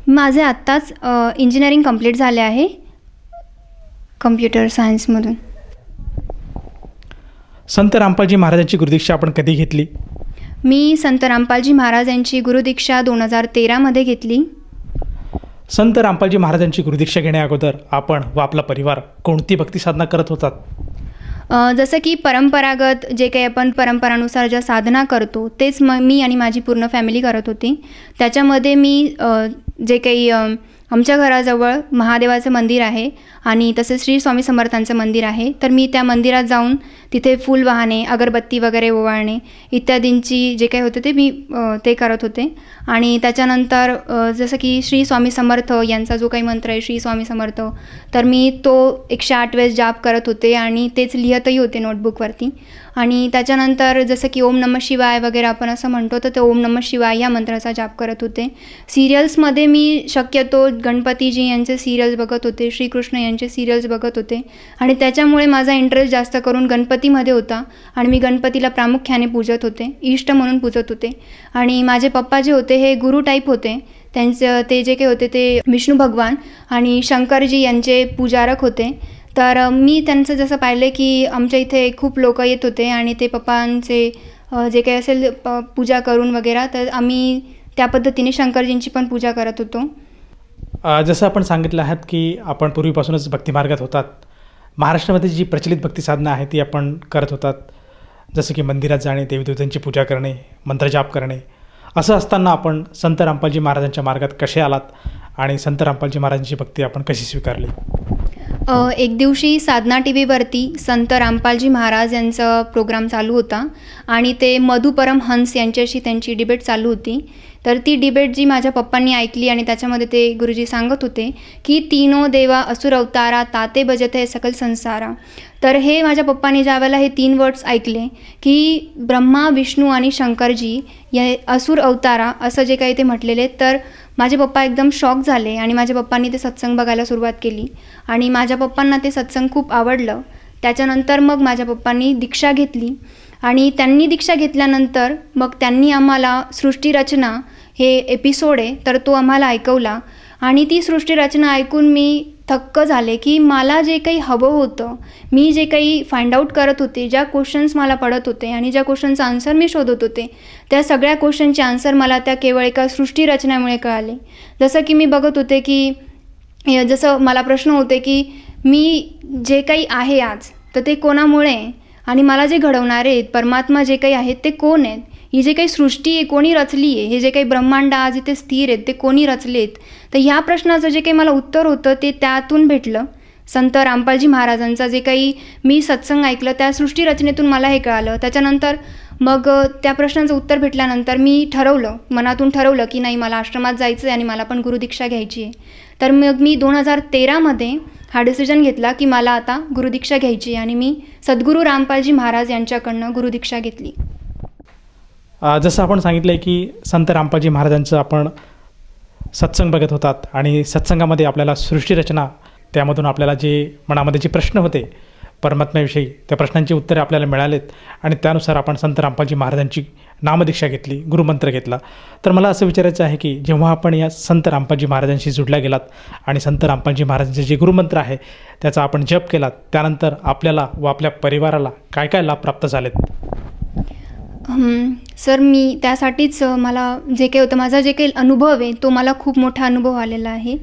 माझे आत्ताच इंजिनिअरिंग कंप्लीट झाले आहे, कम्प्युटर सायन्समधून. संत रामपालजी महाराजांची गुरुदीक्षा आपण कधी घेतली? मी संत रामपालजी महाराजांची गुरुदीक्षा 2013 घेतली. संत रामपालजी महाराजांची गुरुदीक्षा घेण्या अगोदर आपण व आपला परिवार कोणती भक्ती साधना करत होतात? जसं की परंपरागत जे काही आपण परंपरानुसार ज्या साधना करतो तेच मी आणि माझी पूर्ण फॅमिली करत होती. त्याच्यामध्ये मी जे काही आमच्या घराजवळ महादेवाचं मंदिर आहे आणि तसेच श्री स्वामी समर्थांचं मंदिर आहे, तर मी त्या मंदिरात जाऊन तिथे फूल वाहणे, अगरबत्ती वगैरे ओवाळणे इत्यादींची जे काही होते ते मी ते करत होते. आणि त्याच्यानंतर जसं की श्री स्वामी समर्थ यांचा जो काही मंत्र आहे श्री स्वामी समर्थ, तर मी तो 108 वेळेस जाप करत होते आणि तेच लिहतही होते नोटबुकवरती. आणि त्याच्यानंतर जसं की ओम नमः शिवाय वगैरे आपण असं म्हणतो, तर ते ओम नमः शिवाय या मंत्राचा जाप करत होते. सिरियल्समध्ये मी शक्यतो गणपतीजी यांचे सिरियल्स बघत होते, श्रीकृष्ण यांचे सिरियल्स बघत होते, आणि त्याच्यामुळे माझा इंटरेस्ट जास्त करून गणपतीमध्ये होता. आणि मी गणपतीला प्रामुख्याने पूजत होते, इष्ट म्हणून पूजत होते. आणि माझे पप्पा जे होते हे गुरु टाईप होते, त्यांचं ते जे काही होते ते विष्णू भगवान आणि शंकरजी यांचे पूजारक होते. तर मी त्यांचं जसं पाहिलं की आमच्या इथे खूप लोक येत होते आणि ते पप्पांचे जे काही असेल पूजा करून वगैरे, तर आम्ही त्या पद्धतीने शंकरजींची पण पूजा करत होतो. जसं आपण सांगितलं आहात की आपण पूर्वीपासूनच भक्तिमार्गात होतात. महाराष्ट्रामध्ये जी प्रचलित भक्ती साधना आहे ती आपण करत होतात, जसं की मंदिरात जाणे, देवीदेवतांची पूजा करणे, मंत्रजाप करणे. असं असताना आपण संत रामपालजी महाराजांच्या मार्गात कसे आलात आणि संत रामपालजी महाराजांची भक्ती आपण कशी स्वीकारली? एक दिवशी साधना TV वरती संत रामपालजी महाराज यांचा प्रोग्राम चालू होता आणि ते मधु परमहंस यांच्याशी त्यांची डिबेट चालू होती. तर ती डिबेट जी माझ्या पप्पांनी ऐकली आणि त्याच्यामध्ये ते गुरुजी सांगत होते की तीनो देवा असुर अवतारा ताते भजते सकल संसारा. तर हे माझ्या पप्पांनी ज्यावेळेला हे 3 वर्ड्स ऐकले की ब्रह्मा, विष्णू आणि शंकरजी या असुर अवतारा असं जे काही ते म्हटलेले, तर माझे पप्पा एकदम शॉक झाले आणि माझ्या पप्पांनी ते सत्संग बघायला सुरुवात केली आणि माझ्या पप्पांना ते सत्संग खूप आवडलं. त्याच्यानंतर मग माझ्या पप्पांनी दीक्षा घेतली आणि त्यांनी दीक्षा घेतल्यानंतर मग त्यांनी आम्हाला सृष्टीरचना हे एपिसोड आहे तर तो आम्हाला ऐकवला. आणि ती सृष्टीरचना ऐकून मी थक्क झाले की मला जे काही हवं होतं, मी जे काही फाइंड आउट करत होते, ज्या क्वेश्चन्स मला पडत होते आणि ज्या क्वेश्चनचा आन्सर मी शोधत होते, त्या सगळ्या क्वेश्चनचे आन्सर मला त्या केवळ एका सृष्टीरचनेमुळे कळाले. जसं की मी बघत होते की जसं मला प्रश्न होते की मी जे काही आहे आज तर ते कोणामुळे, आणि मला जे घडवणारे आहेत परमात्मा जे काही आहेत ते कोण आहेत, ही जे काही सृष्टी आहे कोणी रचली आहे, हे जे काही ब्रह्मांड आज इथे स्थिर आहेत ते कोणी रचलेत. तर ह्या प्रश्नाचं जे काही मला उत्तर होतं ते त्यातून भेटलं. संत रामपालजी महाराजांचा जे काही मी सत्संग ऐकलं त्या सृष्टीरचनेतून मला हे कळालं. त्याच्यानंतर मग त्या प्रश्नांचं उत्तर भेटल्यानंतर मी मनातून ठरवलं की नाही, मला आश्रमात जायचं आहे आणि मला पण गुरुदीक्षा घ्यायची आहे. तर मग मी 2013मध्ये हा डिसिजन घेतला की मला आता गुरुदीक्षा घ्यायची आणि मी सद्गुरू रामपालजी महाराज यांच्याकडनं गुरुदीक्षा घेतली. जसं आपण सांगितलं आहे की संत रामपालजी महाराजांचं आपण सत्संग बघत होतात आणि सत्संगामध्ये आपल्याला सृष्टीरचना, त्यामधून आपल्याला जे मनामध्ये जे प्रश्न होते परमात्म्याविषयी, त्या प्रश्नांची उत्तरे आपल्याला मिळालेत आणि त्यानुसार आपण संत रामपालजी महाराजांची नामदीक्षा घेतली, गुरुमंत्र घेतला. तर मला असं विचारायचं आहे की जेव्हा आपण या संत रामपालजी महाराजांशी जुडल्या गेलात आणि संत रामपालजी महाराजांचे जे गुरुमंत्र आहे त्याचा आपण जप केलात, त्यानंतर आपल्याला व आपल्या परिवाराला काय काय लाभ प्राप्त झालेत? सर, मी त्यासाठीच मला जे काही होतं, माझा जे काही अनुभव आहे तो मला खूप मोठा अनुभव आलेला आहे.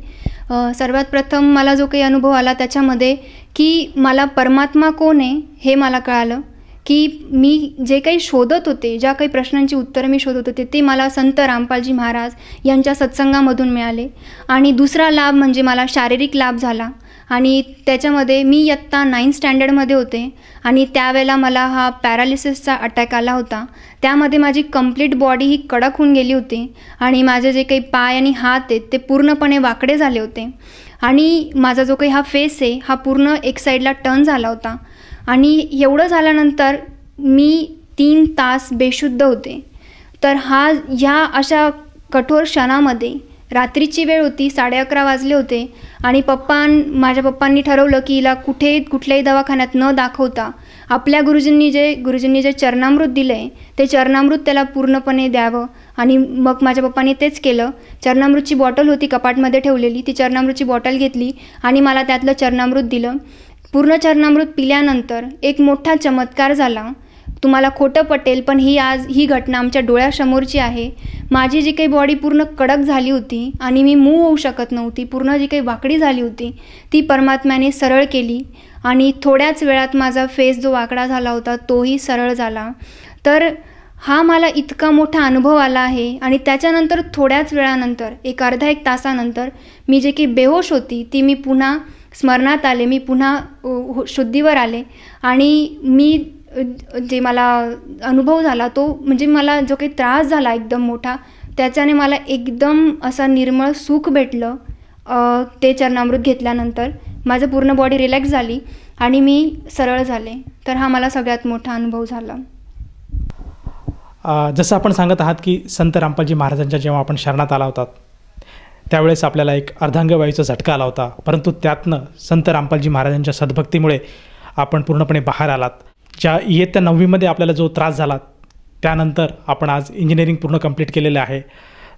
सर्वात प्रथम मला जो काही अनुभव आला त्याच्यामध्ये की मला परमात्मा कोण आहे हे मला कळालं, की मी जे काही शोधत होते, ज्या काही प्रश्नांची उत्तरं मी शोधत होते ते मला संत रामपालजी महाराज यांच्या सत्संगामधून मिळाले. आणि दुसरा लाभ म्हणजे मला शारीरिक लाभ झाला. आणि त्याच्यामध्ये मी इयत्ता 9th स्टँडर्डमध्ये होते आणि त्यावेळेला मला हा पॅरालिसिसचा अटॅक आला होता. त्यामध्ये माझी कंप्लीट बॉडी ही कडक होऊन गेली होती आणि माझे जे काही पाय आणि हात आहेत ते पूर्णपणे वाकडे झाले होते आणि माझा जो काही हा फेस आहे हा पूर्ण एक साईडला टर्न झाला होता. आणि एवढं झाल्यानंतर मी 3 तास बेशुद्ध होते. तर ह्या अशा कठोर क्षणामध्ये रात्रीची वेळ होती, 11:30 वाजले होते आणि माझ्या पप्पांनी ठरवलं की हिला कुठल्याही दवाखान्यात न दाखवता आपल्या गुरुजींनी जे चरणामृत दिलं आहे ते चरणामृत त्याला पूर्णपणे द्यावं. आणि मग माझ्या पप्पांनी तेच केलं. चरणामृतची बॉटल होती कपाटमध्ये ठेवलेली, ती चरणामृतची बॉटल घेतली आणि मला त्यातलं चरणामृत दिलं. पूर्ण चरणामृत पिल्यानंतर एक मोठा चमत्कार झाला. तुम्हाला खोटं पटेल पण ही घटना आमच्या डोळ्यासमोरची आहे. माझी जी काही बॉडी पूर्ण कडक झाली होती आणि मी मूव्ह होऊ शकत नव्हती, पूर्ण जी काही वाकडी झाली होती ती परमात्म्याने सरळ केली आणि थोड्याच वेळात माझा फेस जो वाकडा झाला होता तोही सरळ झाला. तर हा मला इतका मोठा अनुभव आला आहे. आणि त्याच्यानंतर थोड्याच वेळानंतर एक तासानंतर मी जे काही बेहोश होती ती मी पुन्हा स्मरणात आले, मी पुन्हा शुद्धीवर आले आणि मी जे मला अनुभव झाला तो म्हणजे मला जो काही त्रास झाला एकदम मोठा, त्याच्याने मला एकदम असा निर्मळ सुख भेटलं. ते चरणामृत घेतल्यानंतर माझं पूर्ण बॉडी रिलॅक्स झाली आणि मी सरळ झाले. तर हा मला सगळ्यात मोठा अनुभव झाला. जसं आपण सांगत आहात की संत रामपालजी महाराजांच्या जेव्हा आपण शरणात आला होतात त्यावेळेस आपल्याला एक अर्धांगवायूचा झटका आला होता, परंतु त्यातनं संत रामपालजी महाराजांच्या सद्भक्तीमुळे आपण पूर्णपणे बाहेर आलात. ज्या इयत्ता 9वीमध्ये आपल्याला जो त्रास झाला त्यानंतर आपण आज इंजिनिअरिंग पूर्ण कंप्लीट केलेलं आहे.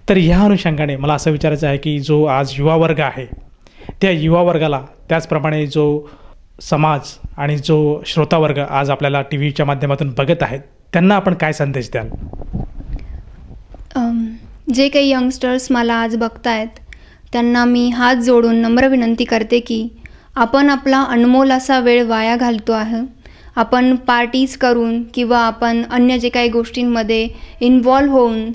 तर ह्या अनुषंगाने मला असं विचारायचं आहे की जो आज युवा वर्ग आहे त्या युवा वर्गाला, त्याचप्रमाणे जो समाज आणि जो श्रोतावर्ग आज आपल्याला टी व्हीच्या माध्यमातून बघत आहेत, त्यांना आपण काय संदेश द्याल? जे काही यंगस्टर्स मला आज बघतायत त्यांना मी हात जोडून नम्र विनंती करते की आपण आपला अनमोल असा वेळ वाया घालतो आहे. आपण पार्टीज करून किंवा आपण अन्य जे काही गोष्टींमध्ये इन्व्हॉल्व होऊन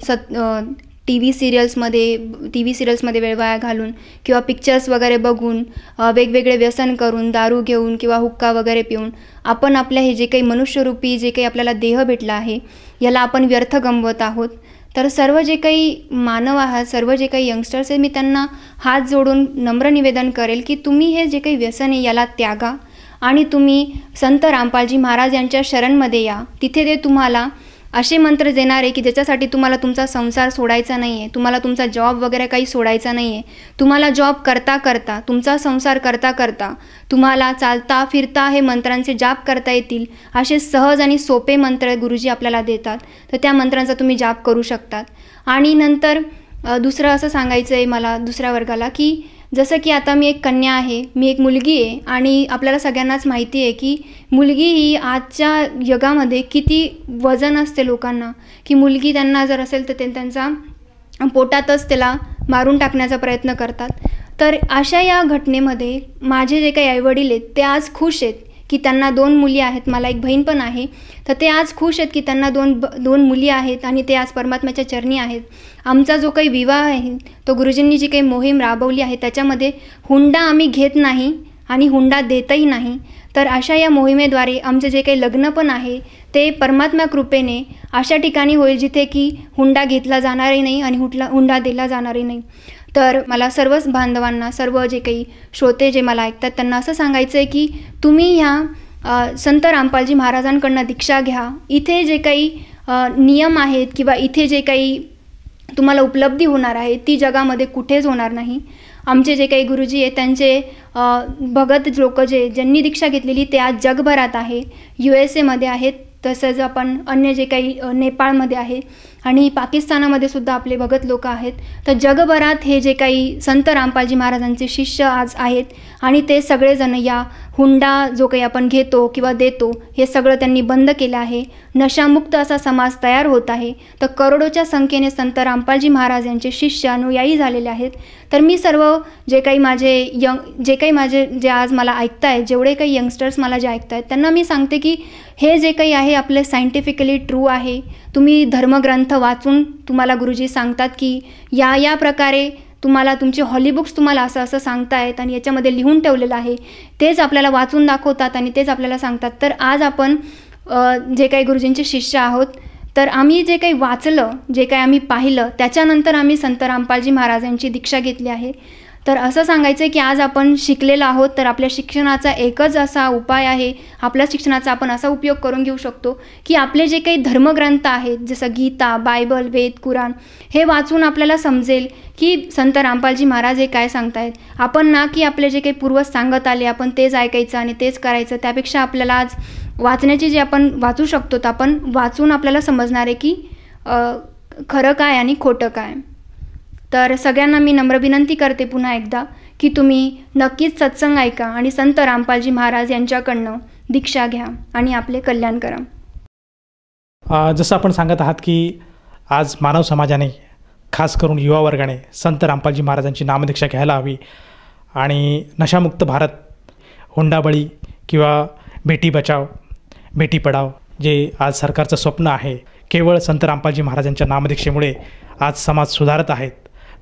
टी व्ही सिरियल्समध्ये वेळ वाया घालून किंवा पिक्चर्स वगैरे बघून वेगवेगळे व्यसन करून, दारू घेऊन किंवा हुक्का वगैरे पिऊन आपण आपल्या हे जे काही मनुष्यरूपी जे काही आपल्याला देह भेटला आहे याला आपण व्यर्थ गमवत आहोत. तर सर्व जे काही मानव आहात, सर्व जे काही यंगस्टर्स आहेत, मी त्यांना हात जोडून नम्र निवेदन करेल की तुम्ही हे जे काही व्यसन आहे याला त्यागा आणि तुम्ही संत रामपालजी महाराज यांच्या शरणमध्ये या. तिथे ते तुम्हाला असे मंत्र देणार आहे की ज्याच्यासाठी तुम्हाला तुमचा संसार सोडायचा नाही आहे, तुम्हाला तुमचा जॉब वगैरे काही सोडायचा नाही आहे. तुम्हाला जॉब करता करता, तुमचा संसार करता करता तुम्हाला चालता फिरता हे मंत्रांचे जाप करता येतील असे सहज आणि सोपे मंत्र गुरुजी आपल्याला देतात. तर त्या मंत्रांचा तुम्ही जाप करू शकतात. आणि नंतर दुसरं असं सांगायचं आहे मला दुसऱ्या वर्गाला की जसं की आता मी एक कन्या आहे, मी एक मुलगी आहे आणि आपल्याला सगळ्यांनाच माहिती आहे की मुलगी ही आजच्या जगामध्ये किती वजन असते लोकांना, की मुलगी त्यांना जर असेल तर ते त्यांचा पोटातच त्याला मारून टाकण्याचा प्रयत्न करतात. तर अशा या घटनेमध्ये माझे जे काही आईवडील आहेत ते आज खुश आहेत की त्यांना 2 मुली आहेत, मला एक बहीण पण आहे. तर ते आज खुश आहेत की त्यांना दोन मुली आहेत आणि ते आज परमात्म्याच्या चरणी आहेत. आमचा जो काही विवाह आहे तो गुरुजींनी जी काही मोहीम राबवली आहे त्याच्यामध्ये हुंडा आम्ही घेत नाही आणि हुंडा देतही नाही. तर अशा या मोहिमेद्वारे आमचे जे काही लग्न पण आहे ते परमात्मा कृपेने अशा ठिकाणी होईल जिथे की हुंडा घेतला जाणारही नाही आणि हुंडा दिला जाणारही नाही. तर मला सर्वच बांधवांना, सर्व जे काही श्रोते जे मला ऐकतात त्यांना असं सांगायचं आहे की तुम्ही ह्या संत रामपालजी महाराजांकडनं दीक्षा घ्या. इथे जे काही नियम आहेत किंवा इथे जे काही तुम्हाला उपलब्धी होणार आहे ती जगामध्ये कुठेच होणार नाही. आमचे जे काही गुरुजी आहेत त्यांचे भगत लोक ज्यांनी दीक्षा घेतलेली ते आज जगभरात आहे. USA आहेत, तसंच आपण अन्य जे काही नेपाळमध्ये आहे आणि पाकिस्तानामध्ये सुद्धा आपले भगत लोक आहेत. तर जगभरात हे जे काही संत रामपालजी महाराजांचे शिष्य आज आहेत आणि ते सगळेजण या हुंडा जो काही आपण घेतो किंवा देतो हे सगळं त्यांनी बंद केलं आहे. नशामुक्त असा समाज तयार होत आहे. तर करोडोच्या संख्येने संत रामपालजी महाराज यांचे शिष्य अनुयायी झालेले आहेत. तर मी सर्व जे काही माझे जे आज मला ऐकतायत, जेवढे काही यंगस्टर्स मला जे ऐकतायत त्यांना मी सांगते की हे जे काही आहे आपले सायंटिफिकली ट्रू आहे. तुम्ही धर्मग्रंथ वाचून तुम्हाला गुरुजी सांगतात की या प्रकारे तुम्हाला तुमचे हॉलीबुक्स तुम्हाला असं सांगतायत आणि याच्यामध्ये लिहून ठेवलेलं आहे, तेच आपल्याला वाचून दाखवतात आणि तेच आपल्याला सांगतात. तर आज आपण जे काही गुरुजींचे शिष्य आहोत, तर आम्ही जे काही वाचलं, जे काही आम्ही पाहिलं त्याच्यानंतर आम्ही संत रामपालजी महाराजांची दीक्षा घेतली आहे. तर असं सांगायचं आहे की आज आपण शिकलेलो आहोत, तर आपल्या शिक्षणाचा एकच असा उपाय आहे, आपल्या शिक्षणाचा आपण असा उपयोग करून घेऊ शकतो की आपले जे काही धर्मग्रंथ आहेत जसं गीता, बायबल, वेद, कुराण हे वाचून आपल्याला समजेल की संत रामपालजी महाराज हे काय सांगतायत. आपण ना की आपले जे काही पूर्वज सांगत आले आपण तेच ऐकायचं आणि तेच करायचं, त्यापेक्षा आपल्याला आज वाचण्याची जे आपण वाचू शकतो तर आपण वाचून आपल्याला समजणार आहे की खरं काय आणि खोटं काय. तर सगळ्यांना मी नम्र विनंती करते पुन्हा एकदा की तुम्ही नक्कीच सत्संग ऐका आणि संत रामपालजी महाराज यांच्याकडनं दीक्षा घ्या आणि आपले कल्याण करा. जसं आपण सांगत आहात की आज मानव समाजाने, खास करून युवा वर्गाने संत रामपालजी महाराजांची नामदीक्षा घ्यायला हवी आणि नशामुक्त भारत, हुंडाबळी किंवा बेटी बचाव बेटी पढाव जे आज सरकारचं स्वप्न आहे, केवळ संत रामपालजी महाराजांच्या नामदीक्षेमुळे आज समाज सुधारत आहेत.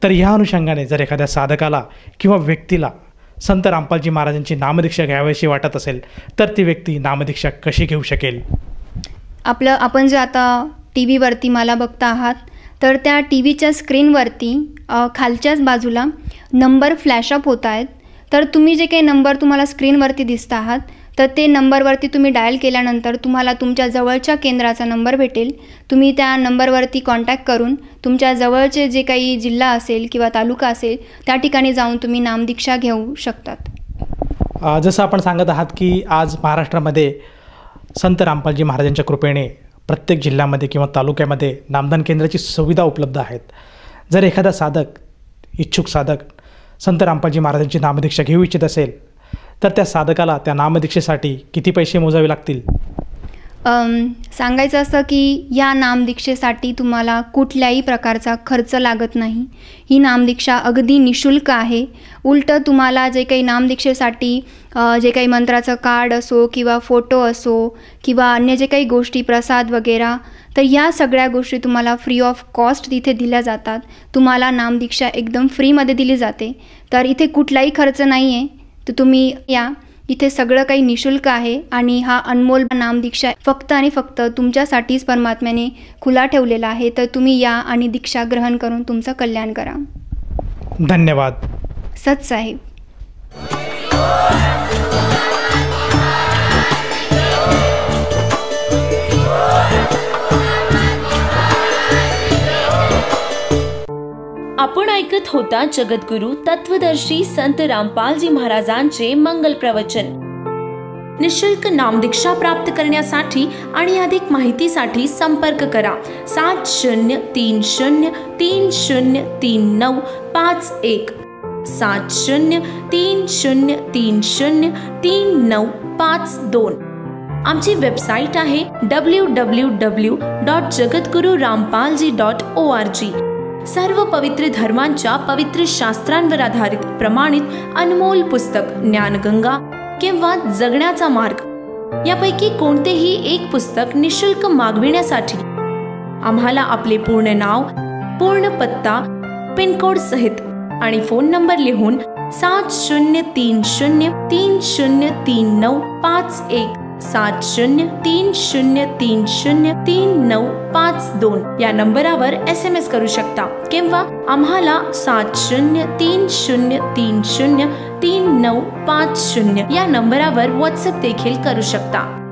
तर ह्या अनुषंगाने जर एखाद्या साधकाला किंवा व्यक्तीला संत रामपालजी महाराजांची नामदीक्षा घ्यावीशी वाटत असेल तर ती व्यक्ती नामदीक्षा कशी घेऊ शकेल? आपण जे आता TV वरती मला बघता आहात तर त्या TVच्या स्क्रीनवरती खालच्याच बाजूला नंबर फ्लॅशअप होत आहेत. तर तुम्ही जे काही नंबर तुम्हाला स्क्रीनवरती दिसत आहात तर ते नंबरवरती तुम्ही डायल केल्यानंतर तुम्हाला तुमच्या जवळच्या केंद्राचा नंबर भेटेल. तुम्ही त्या नंबरवरती कॉन्टॅक्ट करून तुमच्या जवळचे जे काही जिल्हा असेल किंवा तालुका असेल त्या ठिकाणी जाऊन तुम्ही नामदीक्षा घेऊ शकतात. जसं आपण सांगत आहात की आज महाराष्ट्रामध्ये संत रामपालजी महाराजांच्या कृपेने प्रत्येक जिल्ह्यामध्ये किंवा तालुक्यामध्ये नामदान केंद्राची सुविधा उपलब्ध आहेत. जर एखादा साधक, इच्छुक साधक संत रामपालजी महाराजांची नामदीक्षा घेऊ इच्छित असेल तर त्या साधकाला त्या नामदीक्षेसाठी किती पैसे मोजावे लागतील? सांगायचं असं की या नामदीक्षेसाठी तुम्हाला कुठल्याही प्रकारचा खर्च लागत नाही. ही नामदीक्षा अगदी निशुल्क आहे. उलटं तुम्हाला जे काही नामदीक्षेसाठी जे काही मंत्राचं कार्ड असो किंवा फोटो असो किंवा अन्य जे काही गोष्टी, प्रसाद वगैरे, तर या सगळ्या गोष्टी तुम्हाला फ्री ऑफ कॉस्ट तिथे दिल्या जातात. तुम्हाला नामदीक्षा एकदम फ्रीमध्ये दिली जाते. तर इथे कुठलाही खर्च नाही आहे. तर तुम्ही या, इथे सगळं काही निशुल्क आहे आणि हा अनमोल नामदीक्षा फक्त आणि फक्त तुमच्यासाठीच परमात्म्याने खुला ठेवलेला आहे. तर तुम्ही या आणि दीक्षा ग्रहण करून तुमचं कल्याण करा. धन्यवाद. सत साहेब. आपण ऐकत होता जगद्गुरु तत्वदर्शी संत रामपालजी महाराजांचे मंगल प्रवचन. निशुल्क नामदीक्षा प्राप्त करण्यासाठी आणि अधिक माहितीसाठी संपर्क करा 7030303951 7030303952. आमची वेबसाईट आहे www.jagadgururampalji.org. सर्व पवित्र धर्मांच्या पवित्र शास्त्रांवर आधारित प्रमाणित अनमोल पुस्तक ज्ञानगंगा किंवा जगण्याचा मार्ग यापैकी कोणतेही एक पुस्तक निशुल्क मागविण्यासाठी आम्हाला आपले पूर्ण नाव, पूर्ण पत्ता, पिनकोड सहित आणि फोन नंबर लिहून 7030303951 7030303952 या नंबरावर SMS करू शकता किंवा आम्हाला 7030303950 या नंबरावर WhatsApp देखील करू शकता.